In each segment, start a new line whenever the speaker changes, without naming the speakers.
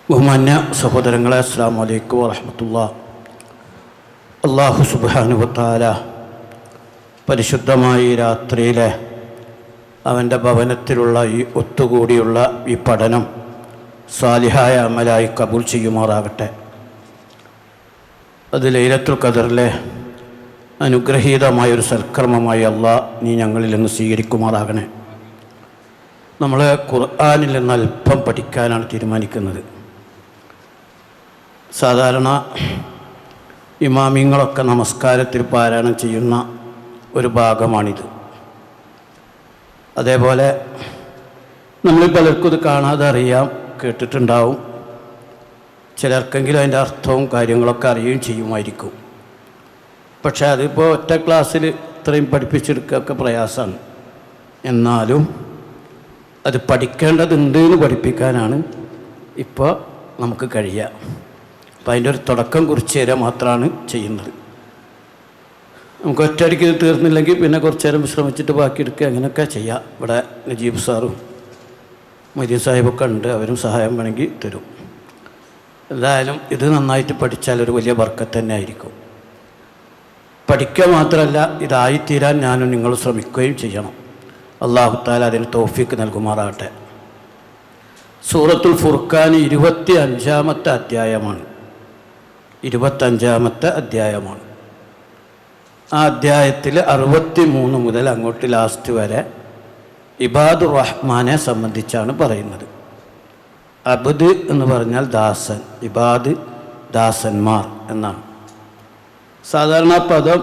ബഹുമാന്യ സഹോദരങ്ങളെ, അസ്സലാമു അലൈക്കും വറഹ്മത്തുള്ളാഹി. അല്ലാഹു സുബ്ഹാനഹു വ തആല പരിശുദ്ധമായ ഈ രാത്രിയിലെ അവൻ്റെ ഭവനത്തിലുള്ള ഈ ഒത്തുകൂടിയുള്ള ഈ പഠനം സാലിഹായ അമലായി കബൂൽ ചെയ്യുമാറാകട്ടെ. അത് ലൈലത്തുൽ ഖദറിലെ അനുഗ്രഹീതമായൊരു സൽക്കർമ്മമായി അല്ലാഹ് നീ ഞങ്ങളിൽ നിന്ന് സ്വീകരിക്കുമാറാകണേ. നമ്മൾ ഖുർആനിൽ നിന്ന് അല്പം പഠിക്കാനാണ് തീരുമാനിക്കുന്നത്. സാധാരണ ഇമാമിങ്ങളൊക്കെ നമസ്കാരത്തിൽ പാരായണം ചെയ്യുന്ന ഒരു ഭാഗമാണിത്. അതേപോലെ നമ്മൾ പലർക്കും ഇത് കാണാതെ അറിയാം, കേട്ടിട്ടുണ്ടാവും. ചിലർക്കെങ്കിലും അതിൻ്റെ അർത്ഥവും കാര്യങ്ങളൊക്കെ അറിയുകയും ചെയ്യുമായിരിക്കും. പക്ഷേ അതിപ്പോൾ ഒറ്റ ക്ലാസ്സിൽ ഇത്രയും പഠിപ്പിച്ചെടുക്കുകയൊക്കെ പ്രയാസമാണ്. എന്നാലും അത് പഠിക്കേണ്ടതുണ്ട് എന്ന് പഠിപ്പിക്കാനാണ് ഇപ്പോൾ നമുക്ക് കഴിയുക. അപ്പം അതിൻ്റെ ഒരു തുടക്കം കുറിച്ച് തരാൻ മാത്രമാണ് ചെയ്യുന്നത്. നമുക്ക് ഒറ്റയടിക്ക് ഇത് തീർന്നില്ലെങ്കിൽ പിന്നെ കുറച്ച് നേരം വിശ്രമിച്ചിട്ട് ബാക്കി എടുക്കുക, അങ്ങനെയൊക്കെ ചെയ്യാം. ഇവിടെ നജീബ് സാറും മൊയ്തീൻ സാഹിബൊക്കെ ഉണ്ട്, അവരും സഹായം വേണമെങ്കിൽ തരും. എന്തായാലും ഇത് നന്നായിട്ട് പഠിച്ചാൽ ഒരു വലിയ ബർക്കത്ത് തന്നെ ആയിരിക്കും. പഠിക്കുക മാത്രമല്ല, ഇതായിത്തീരാൻ ഞാനും നിങ്ങൾ ശ്രമിക്കുകയും ചെയ്യണം. അല്ലാഹു തആല അതിന് തൗഫീക്ക് നൽകുമാറാകട്ടെ. സൂറത്തുൽ ഫുർഖാൻ 25-ാമത്തെ അധ്യായമാണ്. 25-ാമത്തെ അധ്യായമാണ്. ആ അധ്യായത്തിൽ 63 മുതൽ അങ്ങോട്ട് ലാസ്റ്റ് വരെ ഇബാദുർ റഹ്മാനെ സംബന്ധിച്ചാണ് പറയുന്നത്. അബ്ദ് എന്ന് പറഞ്ഞാൽ ദാസൻ, ഇബാദ് ദാസന്മാർ എന്നാണ്. സാധാരണ പദം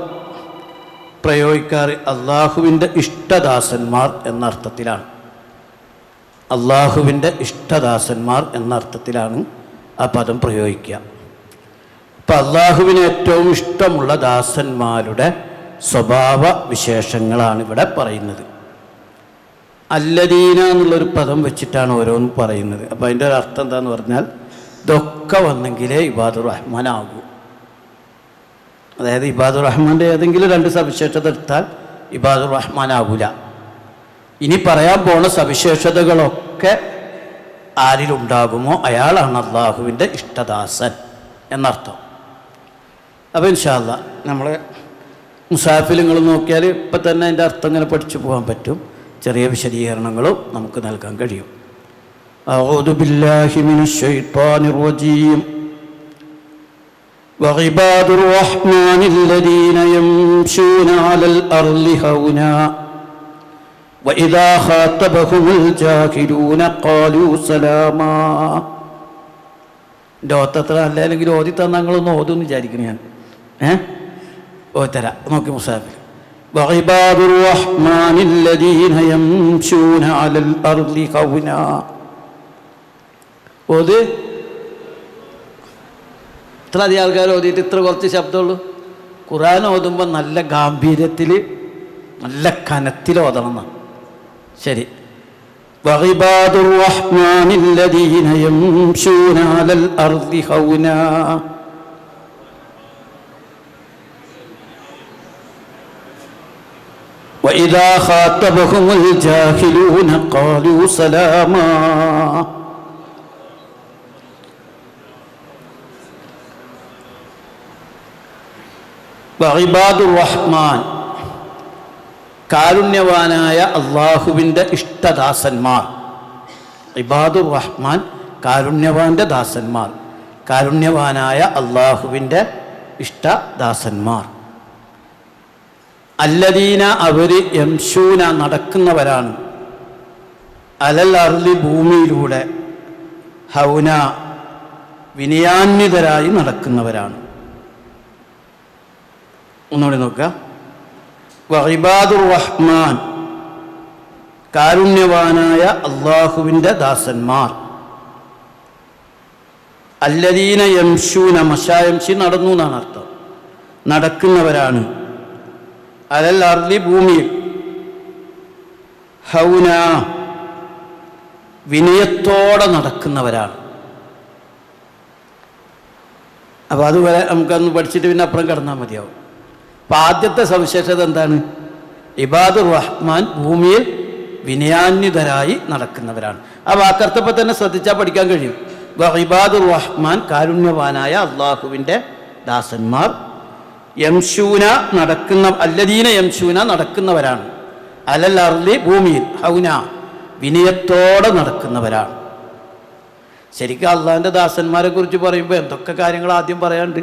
പ്രയോഗിക്കാറ് അള്ളാഹുവിൻ്റെ ഇഷ്ടദാസന്മാർ എന്നർത്ഥത്തിലാണ്. അള്ളാഹുവിൻ്റെ ഇഷ്ടദാസന്മാർ എന്നർത്ഥത്തിലാണ് ആ പദം പ്രയോഗിക്കുക. അപ്പം അള്ളാഹുവിന് ഏറ്റവും ഇഷ്ടമുള്ള ദാസന്മാരുടെ സ്വഭാവ വിശേഷങ്ങളാണ് ഇവിടെ പറയുന്നത്. അല്ലദീന എന്നുള്ളൊരു പദം വെച്ചിട്ടാണ് ഓരോന്നും പറയുന്നത്. അപ്പോൾ അതിൻ്റെ ഒരു അർത്ഥം എന്താണെന്ന് പറഞ്ഞാൽ, ഇതൊക്കെ വന്നെങ്കിലേ ഇബാദുർ റഹ്മാൻ ആകൂ. അതായത് ഇബാദുർ റഹ്മാൻ്റെ ഏതെങ്കിലും 2 സവിശേഷത എടുത്താൽ ഇബാദുർ റഹ്മാൻ ആകൂല. ഇനി പറയാൻ പോണ സവിശേഷതകളൊക്കെ ആരിലുണ്ടാകുമോ അയാളാണ് അള്ളാഹുവിൻ്റെ ഇഷ്ടദാസൻ എന്നർത്ഥം. അപ്പോൾ ഇൻഷാ അല്ലാഹ് നമ്മൾ മുസാഫിൽ നിങ്ങൾ നോക്കിയാൽ ഇപ്പം തന്നെ അതിൻ്റെ അർത്ഥം ഇങ്ങനെ പഠിച്ചു പോകാൻ പറ്റും. ചെറിയ വിശദീകരണങ്ങളും നമുക്ക് നൽകാൻ കഴിയും. അഊദു ബില്ലാഹി മിനശ് ശൈത്വാനിർ റജീം. വഇബാദുർ റഹ്മാനിൽ ലദീന യംശൂന അലൽ അർളി ഹൗനാ വഇദാ ഖാതബഹുമുൽ ജാഹിലൂന ഖാലൂ സലാമാ. എൻ്റെ ഓത്തത്ര അല്ലെങ്കിൽ ഓതി തന്നാൽ നിങ്ങളൊന്ന് ഓതുമെന്ന് വിചാരിക്കുന്നു ഞാൻ. ഓത്തരാ നോക്കി മുസാഫിൽ. وعباد الرحمن الذين يمشون على الأرض هونا. ഓത് ഇത്ര അധികം ആൾക്കാർ ഓതിയിട്ട് ഇത്ര കുറച്ച് ശബ്ദമുള്ളൂ. ഖുർആൻ ഓതുമ്പോൾ നല്ല ഗാംഭീര്യത്തിൽ നല്ല കനത്തിൽ ഓതണം എന്നാണ്. ശരി. وعباد الرحمن الذين يمشون على الأرض هونا وإذا خاطبهم الجاهلون قالوا سلاما. വഇബാദുർ റഹ്മാൻ, കാരുണ്യവാനായ അള്ളാഹുവിൻ്റെ ഇഷ്ടദാസന്മാർ. ഇബാദുർ റഹ്മാൻ കാരുണ്യവാൻ്റെ ദാസന്മാർ, കാരുണ്യവാനായ അള്ളാഹുവിൻ്റെ ഇഷ്ടദാസന്മാർ. അല്ലദീന അവർ യംശൂന നടക്കുന്നവരാണ്, അലൽ അർളി ഭൂമിയിലൂടെ, ഹൗന വിനയാന്വിതരായി നടക്കുന്നവരാണ്. ഒന്നുകൂടി നോക്കുക. വഇബാദുർ റഹ്മാൻ കാരുണ്യവാനായ അള്ളാഹുവിൻ്റെ ദാസന്മാർ. അല്ലദീന യംശൂന, മശായംശി നടന്നു എന്നാണ് അർത്ഥം, നടക്കുന്നവരാണ്. അലൽ അർളി ഭൂമിയിൽ, ഹൗന വിനയത്തോടെ നടക്കുന്നവരാണ്. അപ്പോൾ അതുവരെ നമുക്കന്ന് പഠിച്ചിട്ട് പിന്നെ അപ്പുറം കിടന്നാൽ മതിയാവും. അപ്പം ആദ്യത്തെ സവിശേഷത എന്താണ്? ഇബാദുർ റഹ്മാൻ ഭൂമിയിൽ വിനയാന്വിതരായി നടക്കുന്നവരാണ്. ആ വാക്കർത്ഥപ്പോൾ തന്നെ ശ്രദ്ധിച്ചാൽ പഠിക്കാൻ കഴിയും. ഇബാദുർ റഹ്മാൻ, കാരുണ്യവാനായ അള്ളാഹുവിൻ്റെ ദാസന്മാർ, യംശൂന നടക്കുന്ന, അല്ലദീന യംശൂന നടക്കുന്നവരാണ്, അലൽ അർളി ഭൂമിയിൽ, ഹൗന വിനയത്തോടെ നടക്കുന്നവരാണ്. ശരിക്കും അള്ളാഹിൻ്റെ ദാസന്മാരെ കുറിച്ച് പറയുമ്പോൾ എന്തൊക്കെ കാര്യങ്ങൾ ആദ്യം പറയാനുണ്ട്.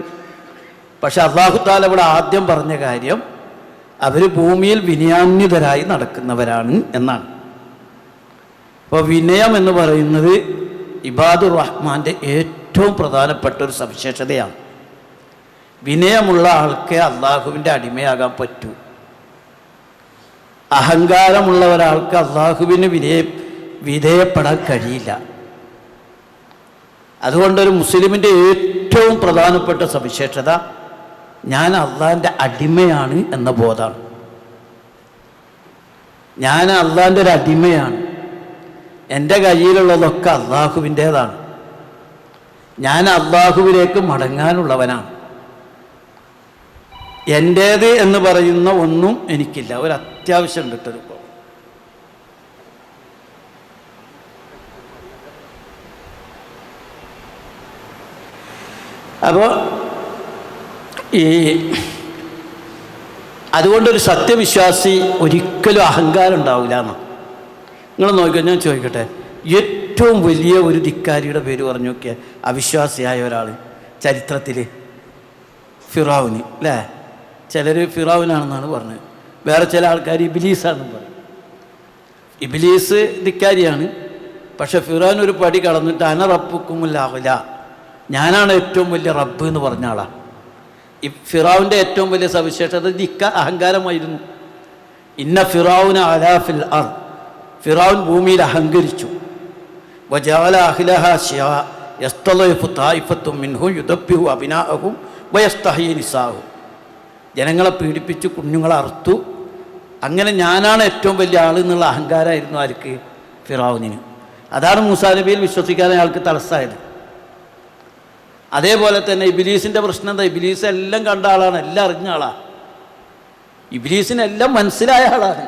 പക്ഷെ അള്ളാഹു താല ഇവിടെ ആദ്യം പറഞ്ഞ കാര്യം അവർ ഭൂമിയിൽ വിനയാന്വിതരായി നടക്കുന്നവരാണ് എന്നാണ്. അപ്പോൾ വിനയം എന്ന് പറയുന്നത് ഇബാദുർ റഹ്മാൻ്റെ ഏറ്റവും പ്രധാനപ്പെട്ട ഒരു സവിശേഷതയാണ്. വിനയമുള്ള ആൾക്ക് അള്ളാഹുവിൻ്റെ അടിമയാകാൻ പറ്റൂ. അഹങ്കാരമുള്ള ഒരാൾക്ക് അള്ളാഹുവിന് വിധേയപ്പെടാൻ കഴിയില്ല. അതുകൊണ്ടൊരു മുസ്ലിമിൻ്റെ ഏറ്റവും പ്രധാനപ്പെട്ട സവിശേഷത ഞാൻ അള്ളാഹിൻ്റെ അടിമയാണ് എന്ന ബോധമാണ്. ഞാൻ അള്ളാഹിൻ്റെ ഒരു അടിമയാണ്. എൻ്റെ കയ്യിലുള്ളതൊക്കെ അള്ളാഹുവിൻ്റേതാണ്. ഞാൻ അള്ളാഹുവിലേക്ക് മടങ്ങാനുള്ളവനാണ്. എൻ്റേത് എന്ന് പറയുന്ന ഒന്നും എനിക്കില്ല. ഒരു അത്യാവശ്യം കിട്ടൊരു അപ്പോൾ അതുകൊണ്ടൊരു സത്യവിശ്വാസി ഒരിക്കലും അഹങ്കാരം ഉണ്ടാവില്ല എന്ന് നിങ്ങൾ നോക്കിയാൽ. ഞാൻ ചോദിക്കട്ടെ, ഏറ്റവും വലിയ ഒരു ധിക്കാരിയുടെ പേര് പറഞ്ഞു നോക്കിയാൽ അവിശ്വാസിയായ ഒരാൾ ചരിത്രത്തിൽ ഫിറൗന് അല്ലേ? ചിലർ ഫിറൗനാണെന്നാണ് പറഞ്ഞത്, വേറെ ചില ആൾക്കാർ ഇബ്ലീസാണെന്ന് പറയും. ഇബ്ലീസ് ധിക്കാരിയാണ്. പക്ഷെ ഫിറൗൻ ഒരു പടി കടന്നിട്ട് അന റബ്ബുക്കുമുല്ലാഹുല, ഞാനാണ് ഏറ്റവും വലിയ റബ്ബ് എന്ന് പറഞ്ഞ ആളാണ്. ഈ ഫിറൗൻ്റെ ഏറ്റവും വലിയ സവിശേഷത അഹങ്കാരമായിരുന്നു. ഇന്ന ഫിറൗന അലാ ഫിൽ അർദ്, ഫിറൗൻ ഭൂമിയിൽ അഹങ്കരിച്ചു. വജഅല അഹ്ലഹാ ശിയാ യസ്തളഇഫു തായിഫത്തും മിൻഹും യുദബ്ബിഹു അബ്നാഅഹും വയസ്തഹ്യി നിസാഅഹും, ജനങ്ങളെ പീഡിപ്പിച്ചു, കുഞ്ഞുങ്ങളെ അറുത്തു. അങ്ങനെ ഞാനാണ് ഏറ്റവും വലിയ ആൾ എന്നുള്ള അഹങ്കാരമായിരുന്നു ആർക്ക്? ഫിറൗനിന്. അതാണ് മൂസാ നബിയിൽ വിശ്വസിക്കാൻ അയാൾക്ക് തടസ്സമായത്. അതേപോലെ തന്നെ ഇബ്ലീസിൻ്റെ പ്രശ്നം എന്താ? ഇബ്ലീസ് എല്ലാം കണ്ട ആളാണ്, എല്ലാം അറിഞ്ഞ ആളാണ്. ഇബ്ലീസിനെല്ലാം മനസ്സിലായ ആളാണ്.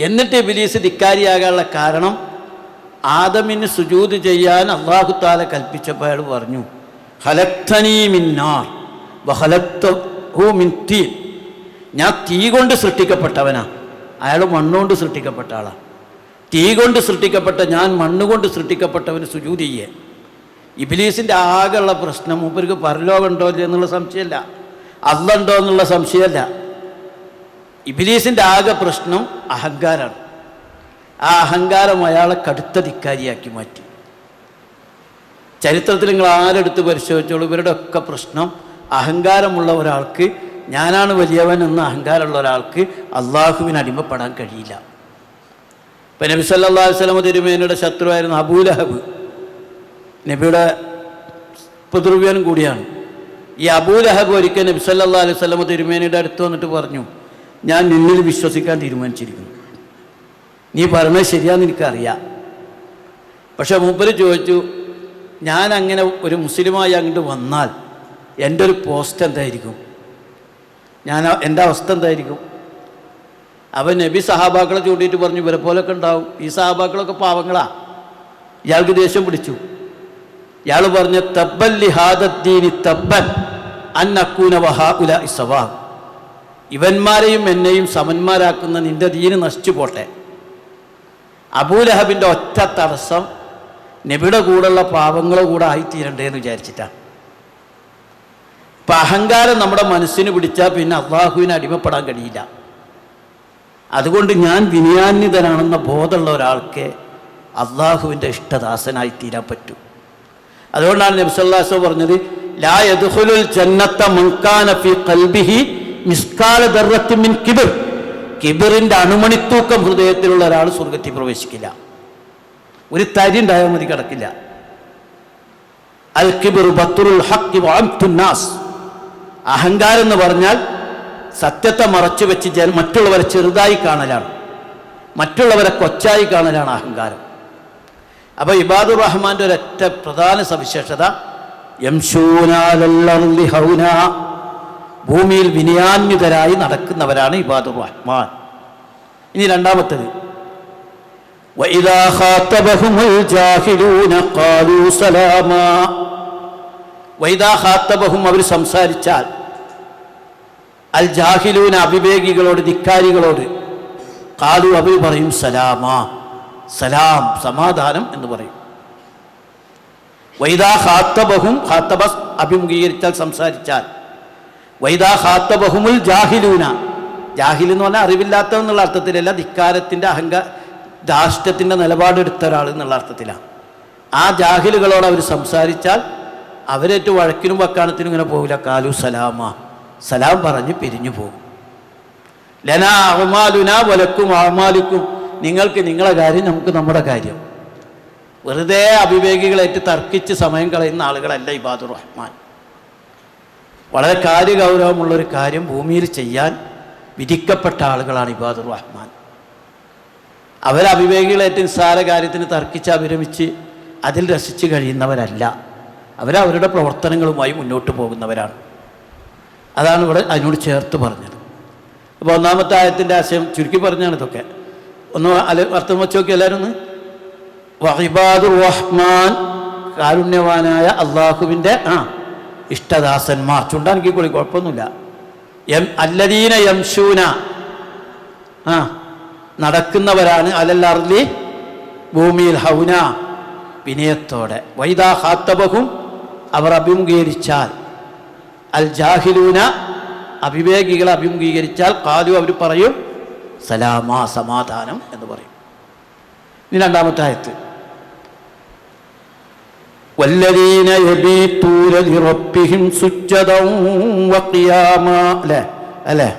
എന്നിട്ട് ഇബ്ലീസ് ധിക്കാരിയാകാനുള്ള കാരണം ആദമിന് സുജൂദ് ചെയ്യാൻ അല്ലാഹു തആല കൽപ്പിച്ചപ്പോൾ അയാൾ പറഞ്ഞു, ഖലഖ്തനീ മിൻ നാർ വഖലഖ്തഹു മിൻ തീൻ, ഞാൻ തീ കൊണ്ട് സൃഷ്ടിക്കപ്പെട്ടവനാ. അയാൾ മണ്ണുകൊണ്ട് സൃഷ്ടിക്കപ്പെട്ട ആളാണ്. തീ കൊണ്ട് സൃഷ്ടിക്കപ്പെട്ട ഞാൻ മണ്ണുകൊണ്ട് സൃഷ്ടിക്കപ്പെട്ടവന് സുജൂദ് ചെയ്യേ. ഇബ്ലീസിൻ്റെ ആകെയുള്ള പ്രശ്നം മൂപ്പർക്ക് പരലോകം ഉണ്ടോ എന്നുള്ള സംശയമല്ല, അല്ലാഹ് ഉണ്ടോ എന്നുള്ള സംശയമല്ല. ഇബ്ലീസിൻ്റെ ആകെ പ്രശ്നം അഹങ്കാരമാണ്. ആ അഹങ്കാരം അയാളെ കടുത്ത ധിക്കാരിയാക്കി മാറ്റി. ചരിത്രത്തിൽ നിങ്ങൾ ആരെടുത്ത് പരിശോധിച്ചോളൂ, ഇവരുടെ ഒക്കെ പ്രശ്നം അഹങ്കാരമുള്ള ഒരാൾക്ക്, ഞാനാണ് വലിയവൻ എന്ന അഹങ്കാരമുള്ള ഒരാൾക്ക് അള്ളാഹുവിന് അടിമപ്പെടാൻ കഴിയില്ല. ഇപ്പം നബി സല്ലല്ലാഹു അലൈഹി വസല്ലം തിരുമേനിയുടെ ശത്രുവായിരുന്നു അബൂലഹബ്, നബിയുടെ പിതൃവ്യനും കൂടിയാണ്. ഈ അബൂലഹബ് ഒരിക്കൽ നബി സല്ലല്ലാഹു അലൈഹി വസല്ലം തിരുമേനിയുടെ അടുത്ത് വന്നിട്ട് പറഞ്ഞു, ഞാൻ നിന്നിൽ വിശ്വസിക്കാൻ തീരുമാനിച്ചിരിക്കുന്നു, നീ പറഞ്ഞത് ശരിയാന്ന് എനിക്കറിയാം. പക്ഷെ മൂപ്പര് ചോദിച്ചു, ഞാൻ അങ്ങനെ ഒരു മുസ്ലിമായി അങ്ങോട്ട് വന്നാൽ എൻ്റെ ഒരു പോസ്റ്റ് എന്തായിരിക്കും, എൻ്റെ അവസ്ഥ എന്തായിരിക്കും? അവൻ നബി സഹാബാക്കളെ ചൂണ്ടിയിട്ട് പറഞ്ഞു, ഇവരെ പോലൊക്കെ ഉണ്ടാവും, ഈ സഹാബാക്കളൊക്കെ പാവങ്ങളാ. ഇയാൾക്ക് ദേഷ്യം പിടിച്ചു. ഇയാൾ പറഞ്ഞ തബ്ബൻ ലിഹാദദ്ദീനി തബ്ബൻ അൻ അക്കൂന വഹാഉലാഇ സവാ, ഇവന്മാരെയും എന്നെയും സമന്മാരാക്കുന്ന നിന്റെ ദീന് നശിച്ചു പോട്ടെ. അബൂലഹബിൻ്റെ ഒറ്റ തടസ്സം നബിയുടെ കൂടെയുള്ള പാവങ്ങളെ കൂടെ ആയിത്തീരണ്ടേന്ന് വിചാരിച്ചിട്ടാണ്. ഇപ്പം അഹങ്കാരം നമ്മുടെ മനസ്സിന് പിടിച്ചാൽ പിന്നെ അള്ളാഹുവിന് അടിമപ്പെടാൻ കഴിയില്ല. അതുകൊണ്ട് ഞാൻ വിനയാന്വിതനാണെന്ന ബോധമുള്ള ഒരാൾക്ക് അള്ളാഹുവിൻ്റെ ഇഷ്ടദാസനായി തീരാൻ പറ്റും. അതുകൊണ്ടാണ് നബി സല്ലല്ലാഹു അലൈഹി വസല്ലം പറഞ്ഞത്, ലാ യദ്ഖുലുൽ ജന്നത മൻ കാന ഫീ ഖൽബിഹി മിസ്കാല ദർറത്തിൻ മിൻ കിബ്ർ, കിബറിൻ്റെ അണുമണിത്തൂക്കം ഹൃദയത്തിലുള്ള ഒരാൾ സ്വർഗത്തിൽ പ്രവേശിക്കില്ല. ഒരു തരി ഉണ്ടായാൽ മതി, കിടക്കില്ല. അൽ കിബ്റു ബത്റുൽ ഹഖ് വഅംതുൻ നാസ്, അഹങ്കാരം എന്ന് പറഞ്ഞാൽ സത്യത്തെ മറച്ചു വെച്ച് മറ്റുള്ളവരെ ചെറുതായി കാണലാണ്, മറ്റുള്ളവരെ കൊച്ചായി കാണലാണ് അഹങ്കാരം. അപ്പോൾ ഇബാദുർ റഹ്മാൻ്റെ ഒരൊറ്റ പ്രധാന സവിശേഷത യംശൂന അലൽ അർളി ഹൗന, ഭൂമിയിൽ വിനയാന്വിതരായി നടക്കുന്നവരാണ് ഇബാദുർ റഹ്മാൻ. ഇനി രണ്ടാമത്തേത് വഇദാ ഖാതബഹുമുൽ ജാഹിലൂന ഖാലൂ സലാമാ. വഇദാ ഖാതബഹും, അവർ സംസാരിച്ചാൽ, അൽ ജാഹിലൂന അവിവേകികളോട്, ധിക്കാരികളോട്, ഖാലു അവർ പറയും സലാമാ, സലാം, സമാധാനം എന്ന് പറയും. വൈദാ ഖാത്തബഹും, ഖാത്തബ അഭിമുഖീകരിച്ചാൽ, സംസാരിച്ചാൽ, വൈദാ ഖാത്തബഹുമുൽ ജാഹിലൂന, ജാഹിൽ എന്ന് പറഞ്ഞാൽ അറിവില്ലാത്തതെന്നുള്ള അർത്ഥത്തിലല്ല, ധിക്കാരത്തിൻ്റെ ധാർഷ്ട്യത്തിൻ്റെ നിലപാടെടുത്ത ഒരാൾ എന്നുള്ള അർത്ഥത്തിലാണ്. ആ ജാഹിലുകളോട് അവർ സംസാരിച്ചാൽ അവരേറ്റ് വഴക്കിനും വക്കാണത്തിനും ഇങ്ങനെ പോകില്ല. കാലു സലാമ, സലാം പറഞ്ഞ് പിരിഞ്ഞു പോകും. ലനാ അഅ്മാലുനാ വലക്കും അഅ്മാലുക്കും, നിങ്ങൾക്ക് നിങ്ങളെ കാര്യം, നമുക്ക് നമ്മുടെ കാര്യം. വെറുതെ അവിവേകികളായിട്ട് തർക്കിച്ച് സമയം കളയുന്ന ആളുകളല്ല ഇബാദുർ റഹ്മാൻ. വളരെ കാര്യഗൗരവമുള്ളൊരു കാര്യം ഭൂമിയിൽ ചെയ്യാൻ വിധിക്കപ്പെട്ട ആളുകളാണ് ഇബാദുർ റഹ്മാൻ. അവരവിവേകികളായിട്ട് നിസ്സാര കാര്യത്തിന് തർക്കിച്ച് അവിരമിച്ച് അതിൽ രസിച്ച് കഴിയുന്നവരല്ല. അവരവരുടെ പ്രവർത്തനങ്ങളുമായി മുന്നോട്ട് പോകുന്നവരാണ്. അതാണ് ഇവിടെ അതിനോട് ചേർത്ത് പറഞ്ഞത്. അപ്പോൾ ഒന്നാമത്തെ ആയത്തിൻ്റെ ആശയം ചുരുക്കി പറഞ്ഞാണ് ഇതൊക്കെ. ഒന്ന് അർത്ഥം വെച്ച് നോക്കി എല്ലാവരും ഒന്ന്. വഇബാദുർ റഹ്മാൻ, കാരുണ്യവാനായ അള്ളാഹുവിൻ്റെ ഇഷ്ടദാസന്മാർ. ചുണ്ടാനിക്കൊള്ളി, കുഴപ്പമൊന്നുമില്ല. അല്ലദീന യംശൂന, നടക്കുന്നവരാണ്, അലൽ അർളി, ഭൂമിയിൽ, ഹൗന, വിനയത്തോടെ. വൈദാ ഖാത്തബഹും, അവർ അഭിമുഖീകരിച്ചാൽ, അൽ ജാഹിലൂന, അവിവേകികളെ അഭിമുഖീകരിച്ചാൽ, ഖാലു, അവർ പറയും സലാമാ, സമാധാനം എന്ന് പറയും. ഇനി രണ്ടാമത്തെ ആയത്ത്. വല്ലദീന യബീതൂന ലിറബ്ബിഹിം സുജ്ജദൻ വഖിയാമാ, അല്ലേ?